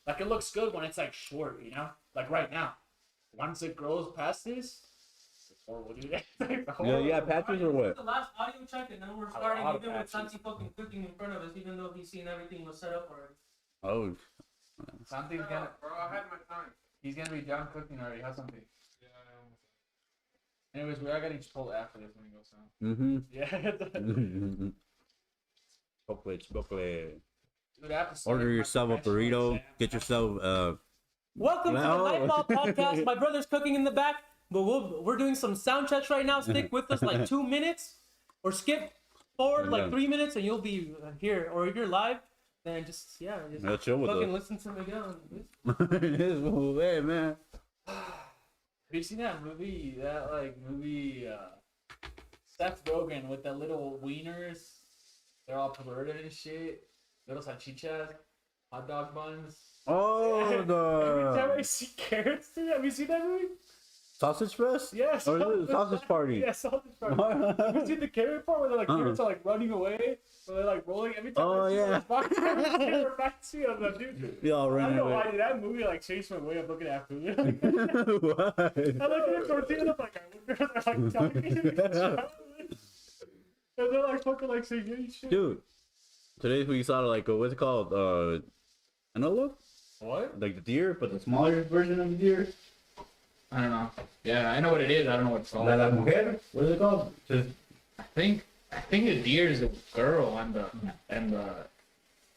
Like, it looks good when it's, like, short, you know? Like, right now. Once it grows past this, it's horrible, dude. Yeah, patches or what? The last audio check, and then we're starting even with Santi fucking cooking in front of us, even though he's seen everything was set up already. Oh. Santi's gonna... Bro, I had my time. He's gonna be done cooking already. Have something. Yeah, I almost. Anyways, we are getting Chipotle after this when he goes down. Mm-hmm. Yeah. Chipotle. Dude, I have to Order yourself a burrito. Get yourself Welcome to the Nightfall podcast. My brother's cooking in the back, but we're doing some sound checks right now. Stick with us like 2 minutes, or skip forward like 3 minutes, and you'll be here. Or if you're live, then just chill with fucking listen to Miguel. Hey, man. Have you seen that movie? Seth Rogen with the little wieners. They're all perverted and shit. Little salchichas, hot dog buns. Oh, Every time I see carrots, dude, have you seen that movie? Sausage Fest? Yes. Or is it Sausage Party? Yeah, Sausage Party. Have you seen the carrot part where they're like carrots are like running away? Where they're like rolling every time I see those boxes, it reminds me of them, dude. Yeah, I running don't know away. why, dude. That movie like changed my way of looking at food. What? I look at the tortillas, I'm like, I wonder if they're like telling me to and they're like fucking like saying any shit. Dude, today we saw like, what's it called? Antelope? What? Like the deer, but the smaller version of the deer. I don't know. Yeah, I know what it is. I don't know what it's called. La mujer? What is it called? I think the deer is the girl and the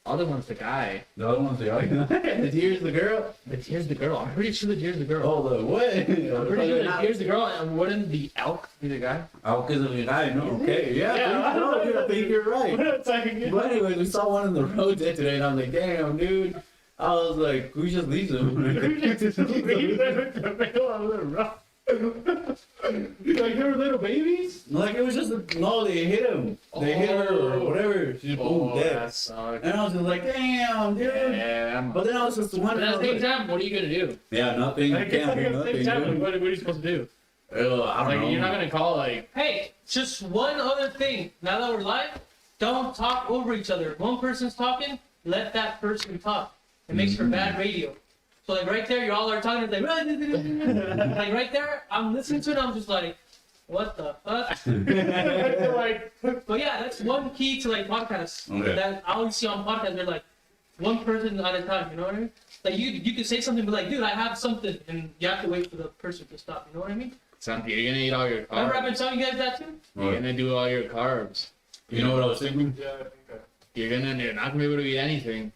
other one's the guy. The other one's the guy. The deer is the girl? The deer's the girl. I'm pretty sure the deer's the girl. Oh, the what? I'm pretty sure the deer's the girl, and wouldn't the elk be the guy? Oh, because of the guy, no, okay. Yeah, I think you're right. But anyways, we saw one in the road today, and I was like, damn, dude. I was like, we just leave them. Leave them in the middle of the road. Like they were little babies? Like, it was just, no, they hit him. They hit her or whatever. She's boom, dead. That sucks. And I was just like, damn, dude. Yeah. But then I was just But wondering. at the same time, what are you gonna do? Yeah, nothing. Like, Can't do at the nothing. same time, Dude. what are you supposed to do? I don't Like, know. you're not gonna call like. Hey, just one other thing. Now that we're live, don't talk over each other. If one person's talking, let that person talk. It makes for bad radio. So like right there, you all are talking like, like right there, I'm listening to it. I'm just like, what the fuck? Like, But yeah, that's one key to like podcasts. Okay. That I always see on podcasts. They're like one person at a time. You know what I mean? Like you can say something, but like, dude, I have something, and you have to wait for the person to stop. You know what I mean? Santi, you're gonna eat all your Remember I've been carbs. telling you guys that too. You're gonna do all your carbs. You know what I was thinking? Yeah, I think that. You're not gonna be able to eat anything.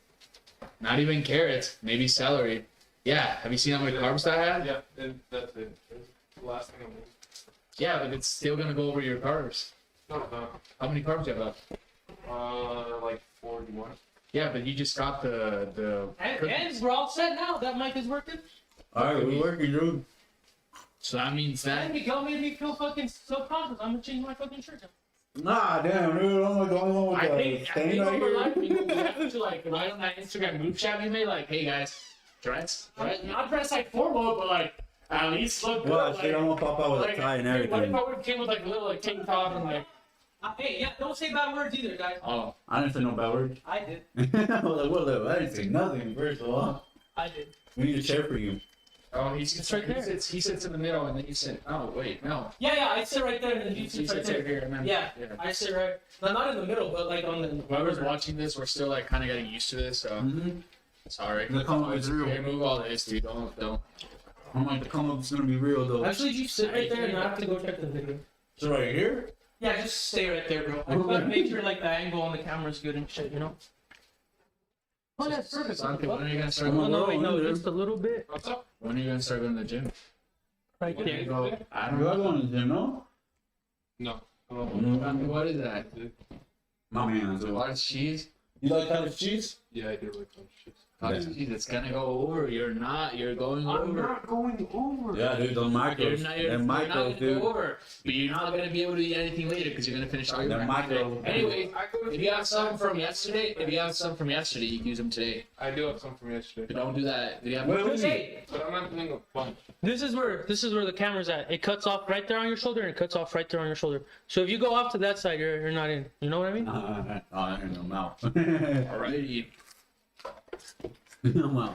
Not even carrots. Maybe celery. Yeah. Have you seen how many carbs that had? Yeah, and that's it. That's the last thing I'm doing. Yeah, but it's still gonna go over your carbs. No, no. How many carbs do you have left? Like 41. Yeah, but you just got the. And we're all set now. That mic is working. Alright, we're working, dude. So that means that. And Miguel made me feel fucking subconscious. I'm gonna change my fucking shirt now. Nah, damn, dude. I'm like the only one with I the think stain right over here. life we have to like write on that Instagram group chat we made like, hey guys, dress. Not dress like formal, but like at least look good. Well, like, shit, I'm gonna pop out with a tie and dude, what if everything. I came with like a little like tank top and like. Hey, yeah, don't say bad words either, guys. Oh. I didn't say no bad word. I did. I was like, what the? I didn't say nothing, first of all. I did. We need a chair for you. Oh, he sits right there. He sits in the middle, and then you sit. Oh wait, no. Yeah, I sit right there, and then you He sit right sits right there. here, and then Yeah, I sit right. No, not in the middle, but like on the. Whoever's watching this, we're still like kind of getting used to this, so Mm-hmm. sorry. The come up is real. Okay, move all this, dude. Don't. I'm like, the come up's gonna be real though. Actually, you sit right there, and I have to go check the video. So right here? Yeah, just stay right there, bro. I just gotta make sure like the angle on the camera's good and shit, you know. Oh, that's perfect. Santi, when are you gonna start Oh going? no, wait, no, just a little bit. What's up? When are you gonna start going to the gym? Right When do you there. go? I don't You are know. going to the gym, no? No. What is that? My man. So. Cottage cheese? You like cottage cheese? Yeah, I do like those shits. Cottage cheese. It's gonna go over. You're not. You're going I'm over. not going over. Yeah, dude, those You're micros. not, Them not micros, gonna dude. go over, but you're not gonna be able to eat anything later because you're gonna finish all your Them breakfast micros. today. Anyway, I go to if you have some from yesterday, you can use them today. I do have some from yesterday. But don't do that. Did you have Wait, Hey, But I'm not doing a bunch. this is where the camera's at. It cuts off right there on your shoulder, and it cuts off right there on your shoulder. So if you go off to that side, you're not in. You know what I mean? Oh, in the mouth. Alrighty. Wow.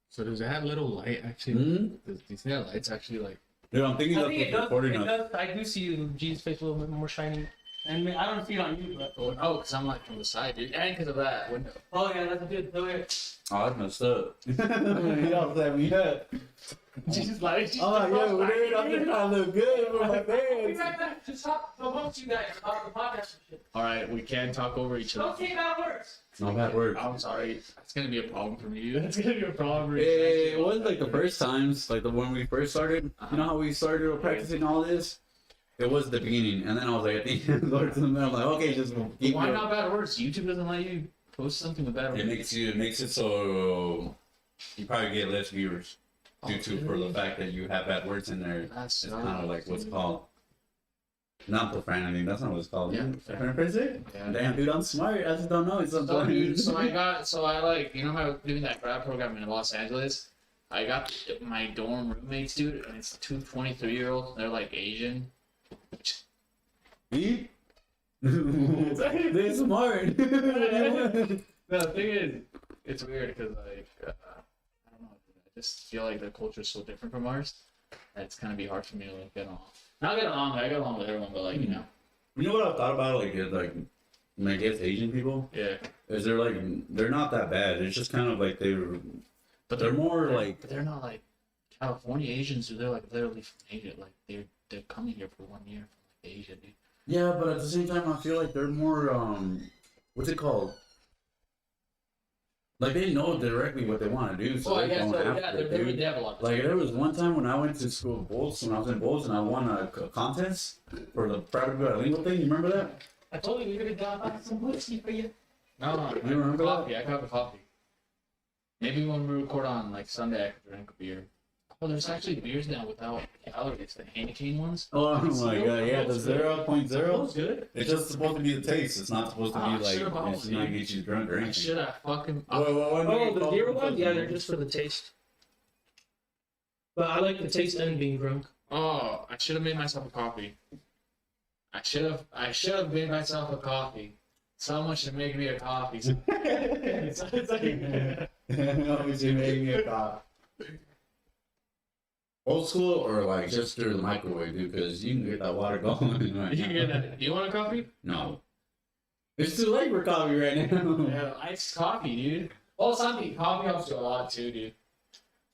So does it have little light actually? Hmm? Do you see that light's actually like? Dude, I'm thinking I of think it does. recording It us. does. I do see G's face a little bit more shiny. And I don't see it on you, but. Oh no, because I'm like from the side, dude, and because of that window. Oh yeah, that's good. Look at Oh, that's messed up. Y'all set me up. Jesus, like. Oh, yeah, we're there. I'm just trying to look good for my Be fans. right back. Just talk amongst you guys about the podcast and shit. All right, we can talk over each Don't other. say bad words. No bad words. I'm sorry, that's gonna be a problem for me. That's gonna be a problem. For It was like the first times, like the when we first started. You know how we started practicing all this? It was the beginning, and then I was like, I think Lord, I'm like, okay, just keep Why going. not bad words? YouTube doesn't let you post something with bad words. It makes it so you probably get less viewers due to for the fact that you have bad words in there. That's It's not- kind of like what's called not profanity. That's not what it's called. Yeah. Profanity? Yeah. Damn, dude, I'm smart. I just don't know. It's So, dude, sometimes. so I like, you know how I was doing that grad program in Los Angeles? I got my dorm roommates, dude, and it's two 23-year-olds. They're like Asian. Me? They're smart. No, the thing is, it's weird because like, I don't know, I just feel like their culture is so different from ours that it's kind of be hard for me to like get along. Not get along, I get along with everyone, but like, you know, You know what I thought about? Like when I guess Asian people yeah. is they're not that bad. It's just kind of like But they're more like but they're not like California Asians, dude. They're like literally from Asia. Like they're coming here for 1 year from like Asia, dude. yeah, but at the same time, I feel like they're more what's it called? Like they know directly what they want to do, so I they're guess going so, after it, dude. they have a lot. Like there was one time when I went to school Bolts, when I was in Bolts, and I won a contest for the private bilingual thing. You remember that? I told you we could have got some whiskey for you. No, You remember coffee. I could have a coffee. Maybe when we record on like Sunday, I could drink a beer. Oh, there's actually beers now without calories. The Heineken ones. Oh my god, yeah, the 0.0. That's good. It's just supposed to be the taste. It's not supposed to Ah, be like should've bought it's one, not dude. get you drunk or I anything. should have fucking. Oh, the beer ones? Yeah, they're just for the taste. But I like the taste and being drunk. Oh, I should have made myself a coffee. I should have made myself a coffee. Someone should make me a coffee. It's like, Obviously, make me a cop. Old school or like just through the microwave, dude? Because you can get that water going. Right you now. get that? Do you want a coffee? No, it's too late for coffee right now. Yeah, iced coffee, dude. Oh, something. Coffee helps you a lot too, dude.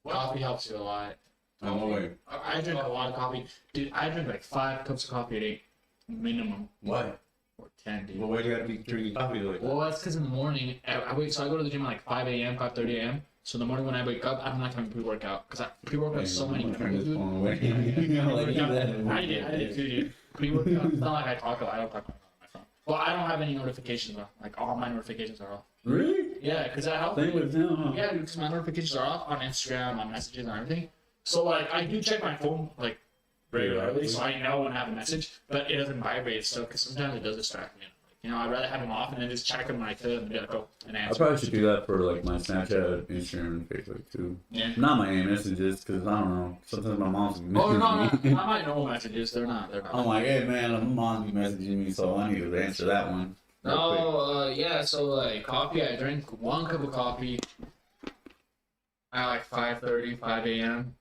Coffee helps you a lot. No way. I drink a lot of coffee, dude. I drink like 5 cups of coffee a day, minimum, Why? or 10, dude. Well, why do you have to be drinking coffee like that? Well, that's because in the morning, I wake. So I go to the gym at like 5 a.m., 5:30 a.m. So in the morning when I wake up, I'm not having pre-workout because pre-workout has so many I'm gonna turn chemicals, this dude. phone away. I'm like, leave that. I did too, dude. Pre-workout. It's not like I talk about. I don't talk about my phone. Well, I don't have any notifications on. Like all my notifications are off. Really? Yeah, because that helps. Same with him, huh? Yeah, dude, because my notifications are off on Instagram, on messages, and everything. So like, I do check my phone like regularly, so I know when I have a message, but it doesn't vibrate still because sometimes it does distract me. Like, you know, I'd rather have them off and then just check them when I could and be like, oh, an I answer. probably should do that for like my Snapchat, Instagram, and Facebook too. Yeah. Not my aim messages, because I don't know. Sometimes my mom's be Oh messaging no, me. not my normal messages. They're not. They're not. I'm like, hey man, my mom's be messaging me, so I need to answer that one. real quick. No, yeah. So like coffee, I drink 1 cup of coffee at like 5:30, 5 a.m.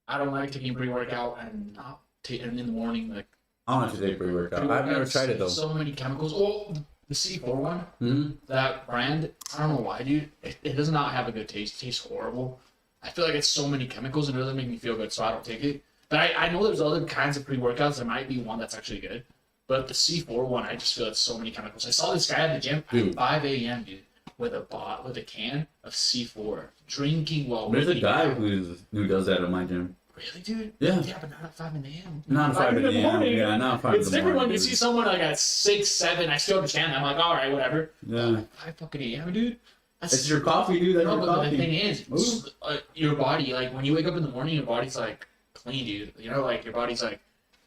I don't like taking pre-workout and not and in the morning like. I want to take pre-workout. I've never tried it though. So many chemicals. Oh, the C4 one, Hmm? that brand. I don't know why, dude. It does not have a good taste. It tastes horrible. I feel like it's so many chemicals and it doesn't make me feel good, so I don't take it. But I know there's other kinds of pre-workouts. There might be one that's actually good. But the C4 one, I just feel it's so many chemicals. I saw this guy at the gym Dude. at 5 a.m., dude, with a can of C4, drinking while There's a working guy out. who does that at my gym. Really, dude? Yeah. Yeah, but not at 5 a.m. Not 5 in the a.m. morning. Yeah, not 5 It's in the different when morning. you see someone like at 6, 7. I still understand that. I'm like, all right, whatever. Yeah. 5 fucking a.m., dude. That's It's your coffee, dude. That's no, your but coffee. the thing is, Ooh. your body, like when you wake up in the morning, your body's like clean, dude. You know, like your body's like,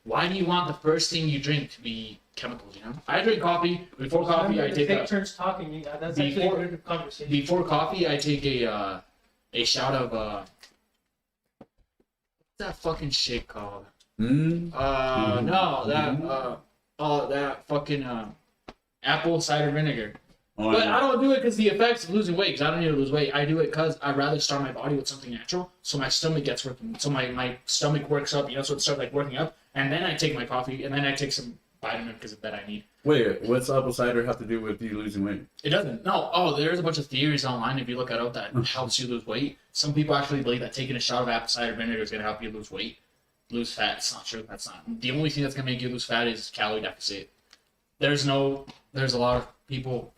why do you want the first thing you drink to be chemicals? You know, I drink coffee. Before coffee, I take Take a, turns talking. Yeah, that's actually Before- a good conversation. before coffee, I take a shot of what's that fucking shit called? Mm? No, that that fucking apple cider vinegar. Oh, But I don't do it because the effects of losing weight, because I don't need to lose weight. I do it because I'd rather start my body with something natural, so my stomach gets working. So my stomach works up, so it starts like working up, and then I take my coffee, and then I take some vitamin because that I need. Wait, what's apple cider have to do with you losing weight? It doesn't. No. Oh, there's a bunch of theories online if you look it up that helps you lose weight. Some people actually believe that taking a shot of apple cider vinegar is going to help you lose weight, lose fat. It's not true. That's not. The only thing that's going to make you lose fat is calorie deficit. There's a lot of people,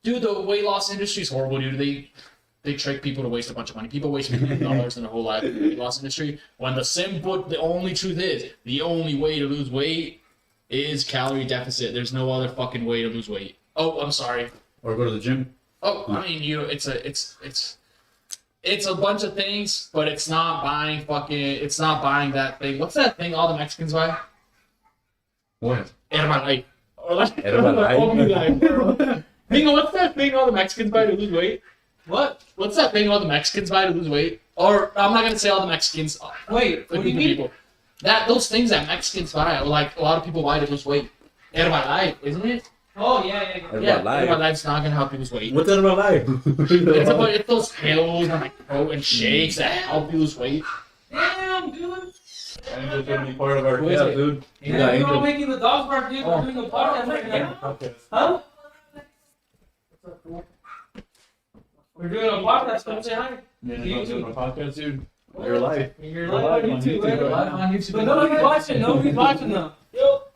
dude, the weight loss industry is horrible, dude. They trick people to waste a bunch of money. People waste $millions in their whole life in the weight loss industry. When the only truth is, the only way to lose weight is calorie deficit. There's no other fucking way to lose weight. Oh, I'm sorry. Or go to the gym. Oh, I mean, it's a bunch of things, but it's not buying that thing. What's that thing all the Mexicans buy? What? Herbalife. Herbalife? Bingo, what's that thing all the Mexicans buy to lose weight? What? What's that thing all the Mexicans buy to lose weight? Or I'm not gonna say all the Mexicans. Wait, what do you mean? People. Those things that Mexicans buy, or like a lot of people buy to lose weight. Herbalife, isn't it? Oh yeah. Herbalife's not gonna help you lose weight. What's Herbalife? It's those pills and like protein shakes that help you lose weight. Damn, dude. Angel's gonna be part of our Who is it? dude. Yeah, we're all making the dogs bark, dude. We're doing a podcast right now. Huh? We're doing a podcast. Come say hi. Yeah, doing a podcast, dude. Your life. You're live on YouTube. You're We're live live on YouTube. But nobody's watching. Nobody's watching though.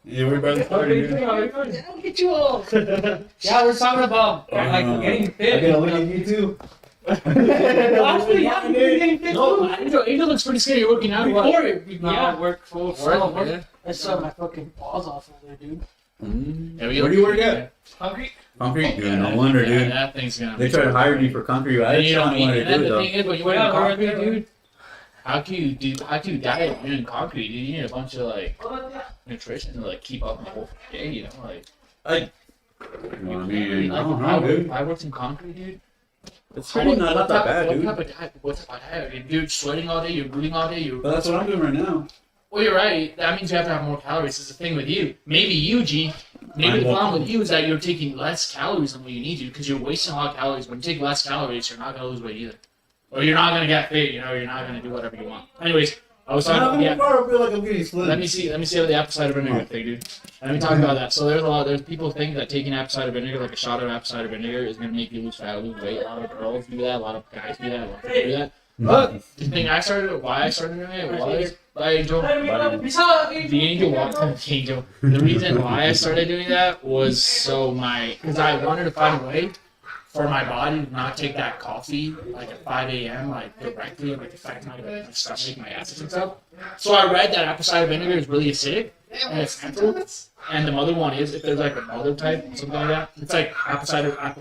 Yeah, we're about to start, dude. I'll get you all. Yeah, we're talking about like getting I fit. gotta look at you too. Actually, yeah, you're getting fit No, too. Angel looks pretty scary working out. Before it, Yeah, work full. Yeah. I saw my fucking balls off over there, dude. Where do you work at? Concrete? Concrete? Yeah, no wonder, Yeah, dude. that thing's gonna. They try to hire me for concrete. I And you don't don't want eat. to And do it the though. thing is, when you work Yeah, in we're concrete, there. dude, how can you diet doing concrete? Dude, you need a bunch of like nutrition to like keep up the whole day. You know, like. I mean, I don't know, dude. I worked in concrete, dude. It's really not that bad, What dude. type of diet? What type of diet? Dude, sweating all day, you're breathing all day, you're. But that's what I'm doing right now. Well, you're right. That means you have to have more calories. It's the thing with you. Maybe you, G. Maybe the problem with you is that you're taking less calories than what you need to because you're wasting a lot of calories. When you take less calories, you're not going to lose weight either. Or you're not going to get fit, you know, you're not going to do whatever you want. Anyways, I was talking about, I feel like I'm getting slim. let me see how the apple cider vinegar thing, dude. Let me talk about that. So there's people think that taking apple cider vinegar, like a shot of apple cider vinegar, is going to make you lose fat, lose weight. A lot of girls do that, a lot of guys do that, a lot of people do that. But the thing why I started doing it was by Angel. The angel. The reason why I started doing that was because I wanted to find a way for my body to not take that coffee like at 5 a.m. like directly, like affect my stomach, my acids and stuff. So I read that apple cider vinegar is really acidic and it's natural. And the mother one is, if there's like a mother type, something like that. It's like apple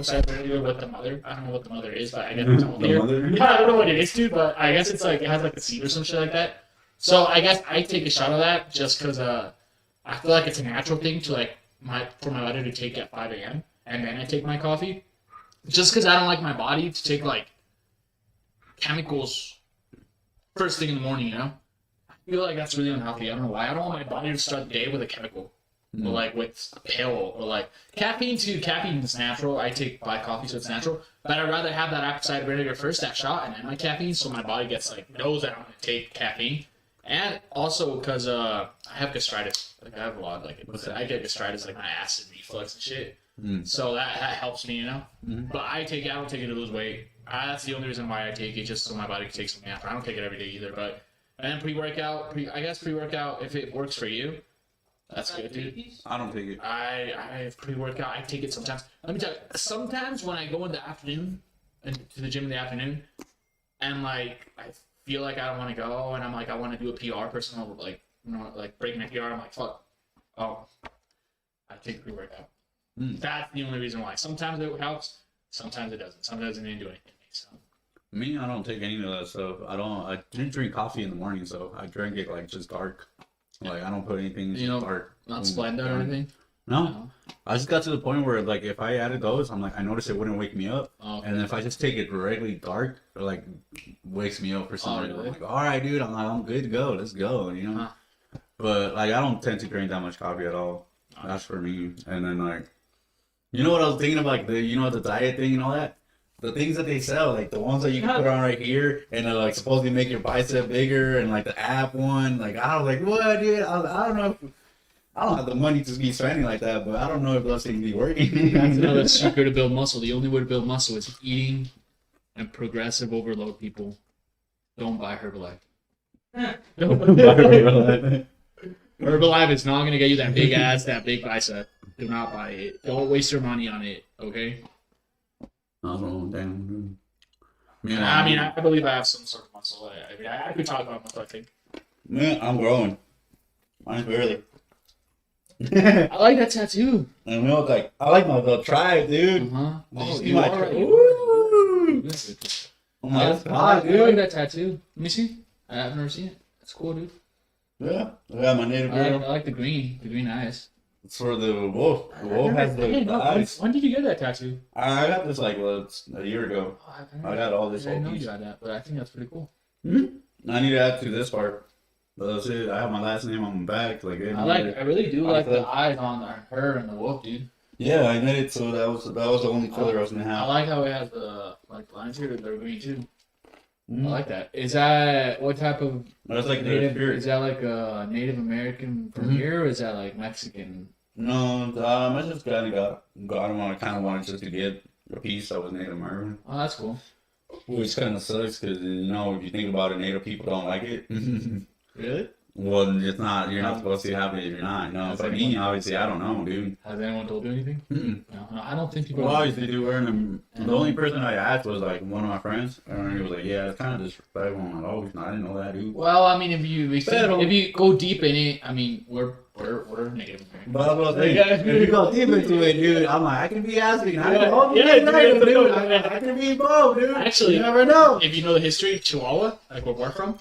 cider vinegar with the mother. I don't know what the mother is, but I guess it's only here. Yeah, I don't know what it is, dude, but I guess it's like, it has like a seed or some shit like that. So I guess I take a shot of that just because I feel like it's a natural thing to like, for my body to take at 5 a.m. and then I take my coffee. Just because I don't like my body to take like chemicals first thing in the morning, you know? I feel like that's really unhealthy. I don't know why. I don't want my body to start the day with a chemical. Or like with a pill or like caffeine is natural. I take black coffee, so it's natural. But I'd rather have that apple cider vinegar first, that shot, and then my caffeine, so my body gets like knows that I'm gonna take caffeine. And also because I have gastritis. Like I have a lot like I get gastritis, like my acid reflux and shit. So that helps me, you know. But I don't take it to lose weight. That's the only reason why I take it, just so my body can take something after. I don't take it every day either. But and then pre-workout, if it works for you. That's good, dude. I don't take it. I have pre-workout. I take it sometimes. Let me tell you, sometimes when I go in the afternoon, and to the gym in the afternoon, and like I feel like I don't want to go, and I'm like I want to do a PR, personal like breaking a PR. I'm like fuck. Oh, I take pre-workout. That's the only reason why. Sometimes it helps. Sometimes it doesn't. Sometimes it didn't do anything. So. Me, I don't take any of that stuff. I didn't drink coffee in the morning, so I drink it like just dark. Like I don't put anything dark. Not Splenda or anything? No. I just got to the point where like if I added those, I'm like I noticed it wouldn't wake me up. Okay. And if I just take it regularly dark, it like wakes me up for some reason. Really? I'm like, all right, dude, I'm good to go. Let's go, you know. But like I don't tend to drink that much coffee at all. That's for me. And then like You know what I was thinking of, like the diet thing and all that. The things that they sell, like the ones that you can put on right here, and like supposedly make your bicep bigger, and like the ab one. Like I was like, what, dude? I don't know. I don't have the money to be spending like that, but I don't know if those things be working. That's another secret to build muscle. The only way to build muscle is eating and progressive overload, people. Don't buy Herbalife. Herbalife is not going to get you that big ass, that big bicep. Do not buy it. Don't waste your money on it, okay? Oh, damn. Man, I mean, I believe I have some sort of muscle. I could talk about muscle, I think. Man, I'm growing. Mine's barely. I like that tattoo. And we like, I like my little tribe, dude. Uh-huh. Oh, you my are right. Ooh. Oh my God, I like dude. that tattoo. Let me see. I've never seen it. That's cool, dude. Yeah, I got my native I girl. like the green eyes. It's for the wolf. The wolf has the eyes. When did you get that tattoo? I got this like a year ago. I got all this I didn't whole know piece. you had that, but I think that's pretty cool. I need to add to this part. But that's it. I have my last name on my back. Like I really do like the eyes on her and the wolf, dude. Yeah, I made it so that was the only color I was gonna I have. like how it has the lines here. They're green too. I like that. Is that what type of That's like native? the Is that like a Native American from here, or is that like Mexican? No, I just kind of kind of wanted just to get a piece that was Native American. Oh, that's cool. Which kind of sucks because, if you think about it, Native people don't like it. Really? Well, it's not, you're not supposed to have it if you're not. No, but me, obviously, I don't know, dude. Has anyone told you anything? No, I don't think people. Well, obviously, they do earn them. The only person I asked was like one of my friends, and he was like, yeah, it's kind of disrespectful. I'm like, oh, I didn't know that, dude. Well, I mean, if you go deep in it, I mean, we're Native American. But I was saying, if you go deep into it, dude, I'm like, I can be asking. I can be both, dude. Actually, you never know. If you know the history of Chihuahua, like where we're from,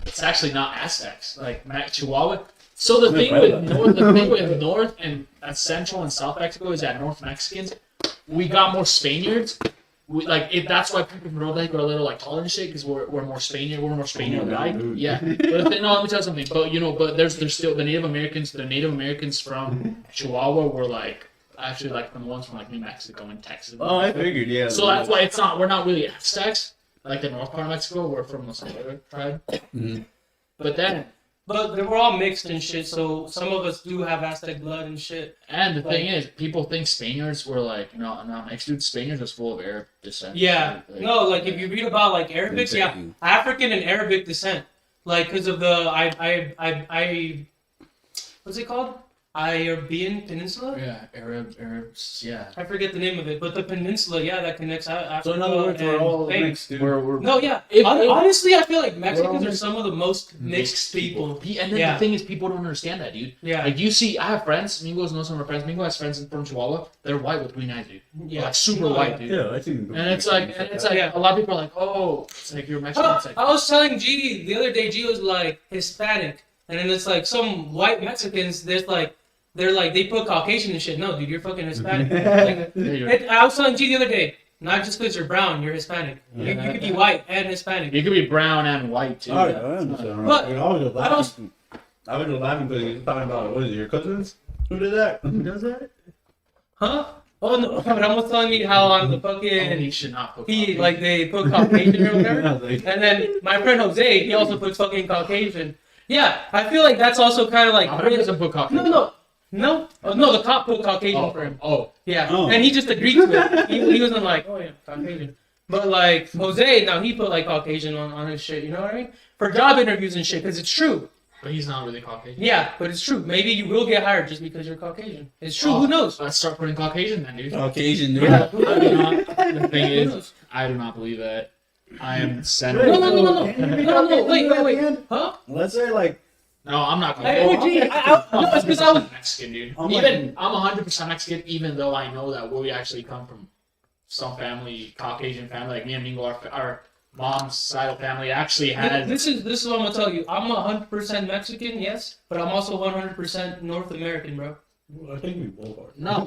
it's actually not Aztecs. Like Chihuahua. So the thing with North and Central and South Mexico is that North Mexicans, we got more Spaniards. That's why people from North Mexico are a little like taller and shit because we're more Spaniard. We're more Spaniard like. Yeah. But let me tell you something. But there's still the Native Americans from Chihuahua were like actually like from the ones from like New Mexico and Texas. Oh, I figured, yeah. So that's why we're not really Aztecs. Like the north part of Mexico, we're from the Sonora tribe. Mm-hmm. But we're all mixed and shit, so some of us do have Aztec blood and shit. And the thing is, people think Spaniards were like, not mixed, dude. Spaniards was full of Arab descent. Yeah. Like if you read about like Arabics, yeah, African and Arabic descent. Like because of the what's it called? Arabian Peninsula? Yeah, Arabs, yeah. I forget the name of it, but the peninsula, yeah, that connects Africa. So in other words, we're all mixed, dude. No, yeah. Honestly, I feel like Mexicans are some of the most mixed people. And then the thing is, people don't understand that, dude. Yeah. Like you see, I have friends. Mingos knows some of our friends. Mingo has friends from Chihuahua. They're white with green eyes, dude. Yeah. Like super white, dude. Yeah, I think. And it's like a lot of people are like, oh, it's like you're Mexican. It's like, I was telling G the other day. G was like Hispanic, and then it's like some white Mexicans. They put Caucasian and shit. No, dude, you're fucking Hispanic. I was telling G the other day, not just because you're brown, you're Hispanic. You could be white and Hispanic. You could be brown and white too. Oh, yeah, I understand. But I was just laughing because you were talking about, what is it, your cousins? Who did that? Who does that? Huh? Oh no! But I was telling me how on the fucking he should not put. they put Caucasian or whatever. And then my friend Jose, he also puts fucking Caucasian. Yeah, I feel like that's also kind of like. He doesn't put Caucasian. No, the cop put Caucasian for him. Yeah, Oh. and he just agreed to it. He wasn't like, oh yeah, Caucasian. But like Jose, now he put like Caucasian on his shit. You know what I mean? For job interviews and shit, because it's true. But he's not really Caucasian. Yeah, but it's true. Maybe you will get hired just because you're Caucasian. It's true. Who knows? Let's start putting Caucasian then, dude. Caucasian, dude. Yeah. The thing is, I do not believe that. I am center. No. Wait. Huh? Let's say, like, No, I'm not. It's because I was Mexican, dude. I'm I'm 100% Mexican, even though I know that we actually come from some family, Caucasian family, like me and Mingo, our mom's side of family actually had. This is what I'm gonna tell you. I'm 100% Mexican, yes, but I'm also 100% North American, bro. I think we both are. No.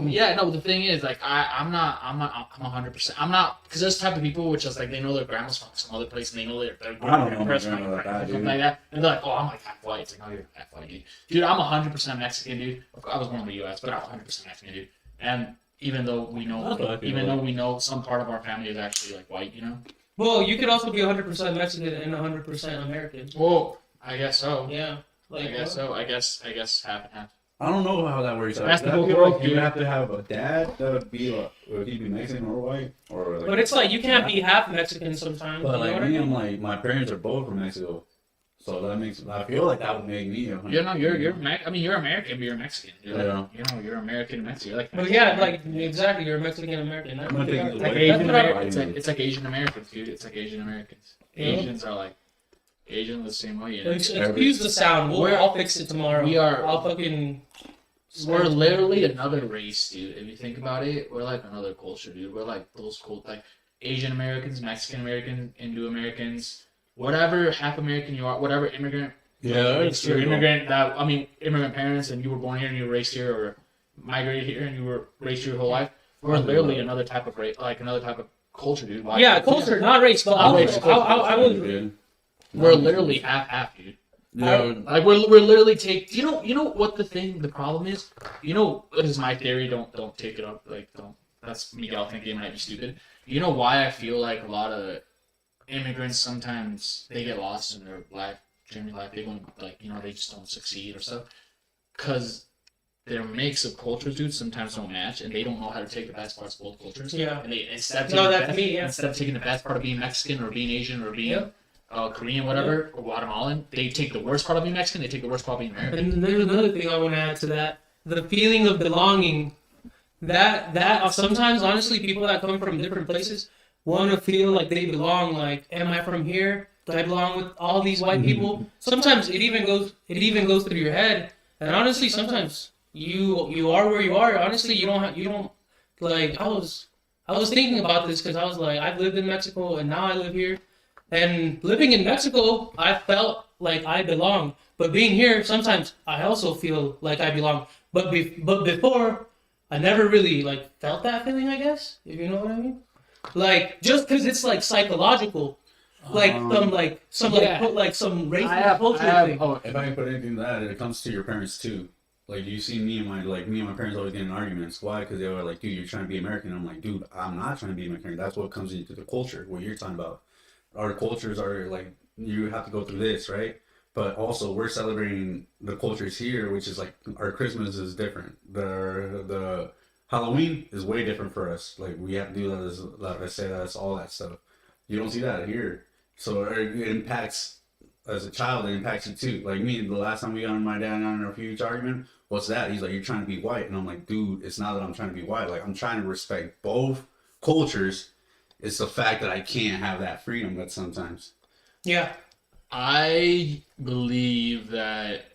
The thing is, like, I'm 100%. I'm not, because there's type of people which is like they know their grandma's from some other place and they know their I don't know my grandma's grandma like that, something dude. like that, and they're like, oh, I'm like half white. It's like, no, you're half white, dude. Dude, I'm 100% Mexican, dude. I was born in the U.S., but I'm 100% Mexican, dude. And even though we know some part of our family is actually like white, you know. Well, you could also be 100% Mexican and 100% American. Well, I guess so. Yeah. I guess so. I guess half and half. I don't know how that works. That's the I whole feel world, like you dude. have to have a dad that would be like, would he be Mexican or white? Or like, But it's like you can't be half Mexican sometimes. But you know like what I me, I'm mean? like, my parents are both from Mexico. So that makes, I feel like that would make me. You know, you're American, but you're Mexican. You're like, Yeah. you're American and Mexican. You're like But Mexican. yeah, like exactly, you're Mexican American. I'm gonna take That's the what white- Asian that's what I- Americans. It's like Asian Americans, dude. It's like Asian Americans. Yeah. Asians are like Asians the same way. You know? Excuse the sound. I'll fix it tomorrow. I'll fucking. We're literally another race, dude. If you think about it, we're like another culture, dude. We're like those like Asian Americans, Mexican Americans, Hindu Americans, whatever half American you are, whatever immigrant. Yeah, It's your immigrant immigrant parents, and you were born here and you were raised here, or migrated here and you were raised here your whole life. We're literally another type of race, like another type of culture, dude. Why? Yeah, culture, not race. But Not race, I was. Dude. We're literally half, dude. Yeah. Like we're literally you know what the problem is? You know, this is my theory, don't take it up, like don't, that's Miguel thinking it might be stupid. You know why I feel like a lot of immigrants sometimes they get lost in their life, journey life, they don't, like, you know, they just don't succeed or stuff? Cause their mix of cultures, dude, sometimes don't match, and they don't know how to take the best parts of both cultures. Yeah. And they instead of No, taking the that's best, me, yeah. instead of taking the best part of being Mexican or being Asian or being Yep. Korean, whatever, or Guatemalan, they take the worst part of being Mexican, they take the worst part of being American. And there's another thing I want to add to that: the feeling of belonging. That sometimes, honestly, people that come from different places want to feel like they belong. Like, am I from here? Do I belong with all these white people? Sometimes it even goes through your head. And honestly, sometimes you are where you are. Honestly, you don't like. I was thinking about this because I was like, I've lived in Mexico and now I live here. And living in Mexico, I felt like I belong. But being here, sometimes I also feel like I belong. But before, I never really like felt that feeling, I guess, if you know what I mean. Like, just because it's like psychological, like some racist culture thing. If I can put anything to that, it comes to your parents too. Like you see me and my parents always get in arguments. Why? Because they were like, dude, you're trying to be American. I'm like, dude, I'm not trying to be American. That's what comes into the culture. What you're talking about. Our cultures are like, you have to go through this, right? But also we're celebrating the cultures here, which is like our Christmas is different. The Halloween is way different for us. Like we have to do that, like I say, that's all that stuff. You don't see that here. So it impacts, as a child, it impacts you too. Like me, the last time we got my dad and I in a huge argument, what's that? He's like, you're trying to be white. And I'm like, dude, it's not that I'm trying to be white. Like I'm trying to respect both cultures. It's the fact that I can't have that freedom that sometimes. Yeah. I believe that,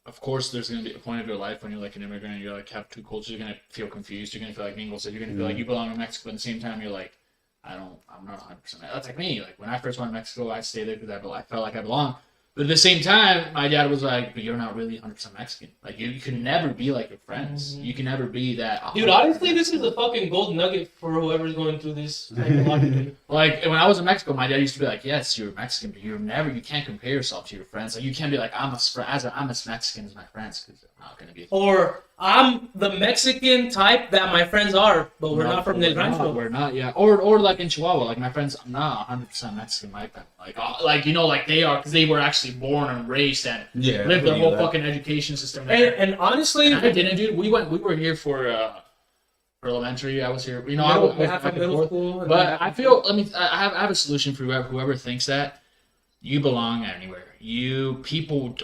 of course, there's going to be a point of your life when you're like an immigrant and you're like have two cultures. You're going to feel confused. You're going to feel like Mingo said. You're going to feel like you belong to Mexico. But at the same time, you're like, I'm not 100%. That's like me. Like when I first went to Mexico, I stayed there because I felt like I belonged. But at the same time, my dad was like, but you're not really 100% Mexican. Like, you can never be like your friends. You can never be that. Dude, honestly, this is a fucking gold nugget for whoever's going through this psychologically. Like, when I was in Mexico, my dad used to be like, yes, you're Mexican, but you can't compare yourself to your friends. Like, you can't be like, I'm as Mexican as my friends, because I'm not going to be. Or, I'm the Mexican type that my friends are, but we're not from the rancho. We're not, yeah. Or like in Chihuahua, like my friends, I'm not 100% Mexican like them. Like, you know, like they are, because they were actually born and raised and lived their whole fucking education system there. And honestly, I didn't, dude. We were here for elementary. I was here, you know, I was half back of and middle forth. school. But I feel, I have a solution for whoever thinks that you belong anywhere. People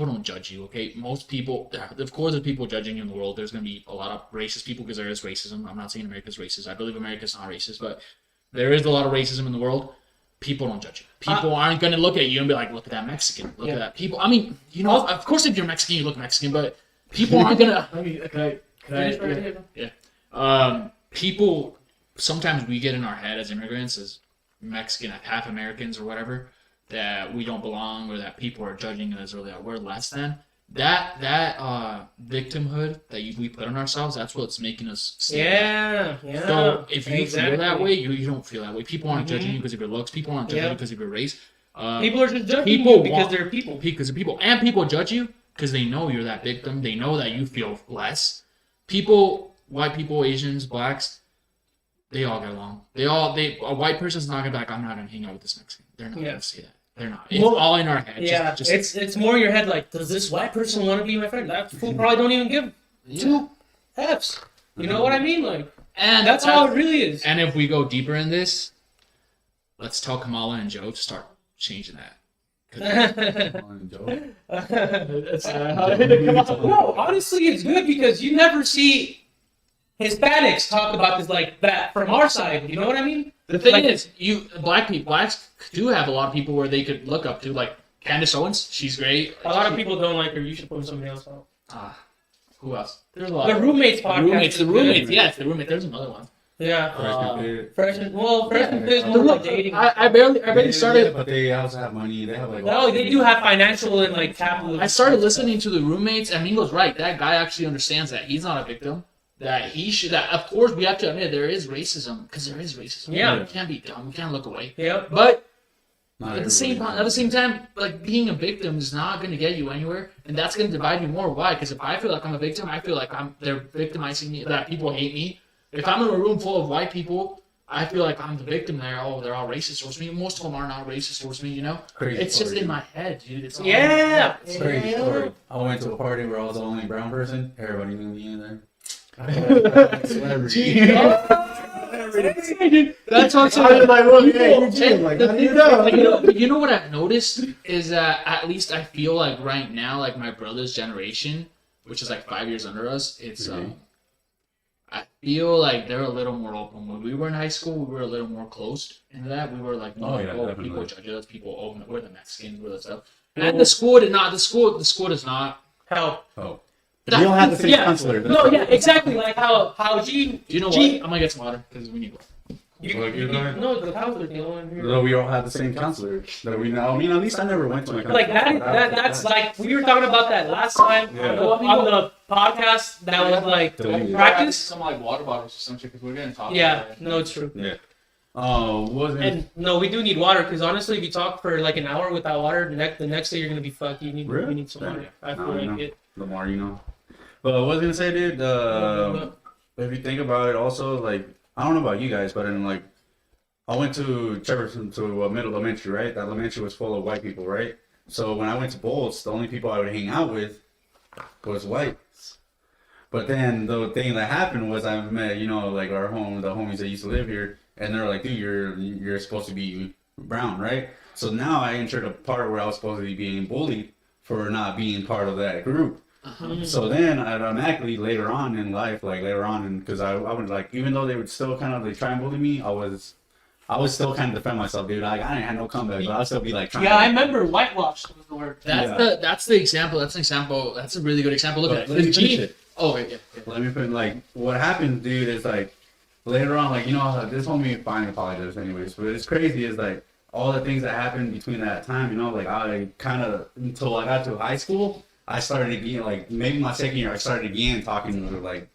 don't judge you, okay? Most people, of course, there's people judging you in the world. There's going to be a lot of racist people because there is racism. I'm not saying America's racist. I believe America's not racist, but there is a lot of racism in the world. People don't judge you. People aren't going to look at you and be like, look at that Mexican. Look at that. People, I mean, you know, of course, if you're Mexican, you look Mexican, but people aren't going to... People, sometimes we get in our head as immigrants, as Mexican, half Americans or whatever, that we don't belong or that people are judging us or that we're less than. That victimhood that we put on ourselves, that's what's making us stand out. Yeah. So if you feel that way, you don't feel that way. People aren't judging you because of your looks. People aren't judging you because of your race. People are just judging you because they're people. Because of people. And people judge you because they know you're that victim. They know that you feel less. People white people, Asians, blacks, they all get along. A white person's not gonna be like, I'm not gonna hang out with this Mexican. They're not gonna say that. They're not. It's all in our head. Yeah, it's more in your head. Like, does this white person want to be my friend? That fool probably don't even give two F's. You know what I mean? Like, and that's how it really is. And if we go deeper in this, let's tell Kamala and Joe to start changing that. No, honestly, it's good because you never see Hispanics talk about this like that from our side. You know what I mean? The thing is, blacks do have a lot of people where they could look up to, like Candace Owens. She's great. A lot of people don't like her. You should put somebody else out. Who else? There's a lot. The Roommates podcast. The roommates. Yeah, it's the roommate. There's another one. Yeah. Fresh and Fit more like dating. I barely started. Yeah, but they also have money. They have like. No, they do have financial and like capital. I started listening to the Roommates, and Mingo's right. That guy actually understands that he's not a victim. That he should. That of course we have to admit there is racism because there is racism. Yeah. We can't be dumb. We can't look away. Yeah. But at the same time, like being a victim is not going to get you anywhere, and that's going to divide you more. Why? Because if I feel like I'm a victim, I feel like they're victimizing me. That people hate me. If I'm in a room full of white people, I feel like I'm the victim there. Oh, they're all racist towards me. Most of them are not racist towards me, you know? Crazy it's story. just in my head, dude. It's all It's crazy story. I went to a party where I was the only brown person. Everybody knew me in there. Celebrity. That's what I was like, well, yeah, you're And like, the how do thing- you know? you know what I've noticed is that at least I feel like right now, like my brother's generation, which is like 5 years under us, it's I feel like they're a little more open. When we were in high school, we were a little more closed into that. We were like, definitely. people judge us, we're the Mexicans, we're the stuff. And the school did not. The school does not help. Oh. You don't have the same counselor. No, yeah, exactly. Like how G. Do you know what? I'm gonna get some water because we need water. No, the counselor. No, we all have the same counselor that we know. I mean, at least I never went to my counselor. Like that's like we were talking about that last time on the podcast. That was like practice. Some like water bottles or something because we're gonna talk. Yeah, no, it's true. Yeah. Oh, and no, we do need water because honestly, if you talk for like an hour without water, the next day you're gonna be fucked. You need some water. I feel like it. The more you know. But what I was gonna say, dude. If you think about it, also like I don't know about you guys, but in like I went to Jefferson to a middle elementary, right? That elementary was full of white people, right? So when I went to Bolts, the only people I would hang out with was whites. But then the thing that happened was I met, like the homies that used to live here, and they're like, dude, you're supposed to be brown, right? So now I entered a part where I was supposed to be being bullied for not being part of that group. So then automatically later on in life, because I would like, even though they would still kind of like try and bully me, I was still kind of defend myself, dude. Like I didn't have no comeback, but I'll still be like trying. Yeah, I remember whitewashed was the word. That's the example. That's an example. That's a really good example. Look at it. Oh, yeah. Let me put like what happened, dude. Is like later on, like this homie finally apologized, anyways. But it's crazy is like all the things that happened between that time. Like I kind of until I got to high school. I started again, like maybe my second year, I started again talking to like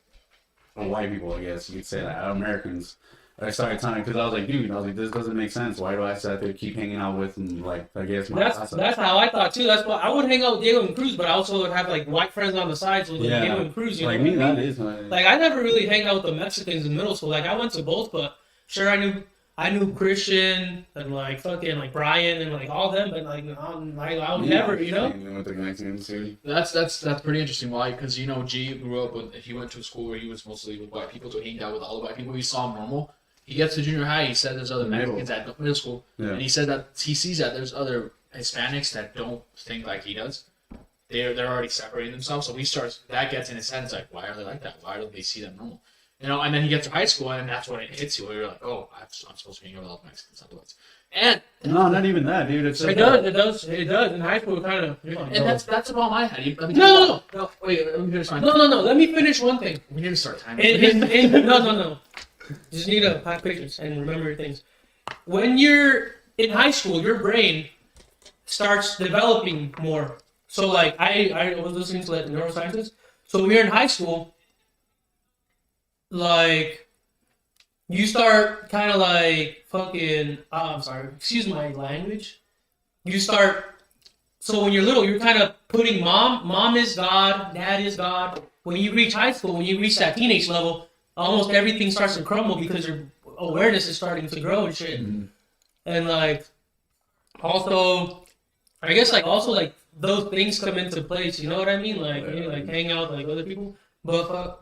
white people, I guess you could say that, Americans. I started talking because I was like, dude, this doesn't make sense. Why do I have to keep hanging out with them? Like, I guess that's how I thought too. That's why I would hang out with Diego and Cruz, but I also would have like white friends on the sides with Diego and Cruz. Like me, that is like I never really hang out with the Mexicans in middle school. Like I went to both, but sure I knew Christian and like fucking like Brian and like all them, but like I would never, That's pretty interesting. Why? Because G grew up with. He went to a school where he was mostly with white people, so he hanged out with all the white people. He saw them normal. He gets to junior high. He said there's other Mexicans at middle school, and he said that he sees that there's other Hispanics that don't think like he does. They're already separating themselves. So that gets in his head. It's like, why are they like that? Why don't they see them normal? And then he gets to high school, and that's when it hits you, where you're like, oh, I'm supposed to be hanging out with all the Mexicans, not the whites. And no, not even that, dude. It does. In high school, kind of. And that's about my head. No. Wait, let me finish mine. No. Let me finish one thing. We need to start timing. No. Just need to have pictures and remember things. When you're in high school, your brain starts developing more. So, like, I was listening to like neuroscientists. So when you're in high school, like, you start kind of like fucking, I'm sorry, excuse my language. So when you're little, you're kind of putting mom is God, dad is God, when you reach high school, when you reach that teenage level, almost everything starts to crumble because your awareness is starting to grow and shit. And like, also, I guess like also like those things come into place. You know what I mean? Like you like hang out with like other people, but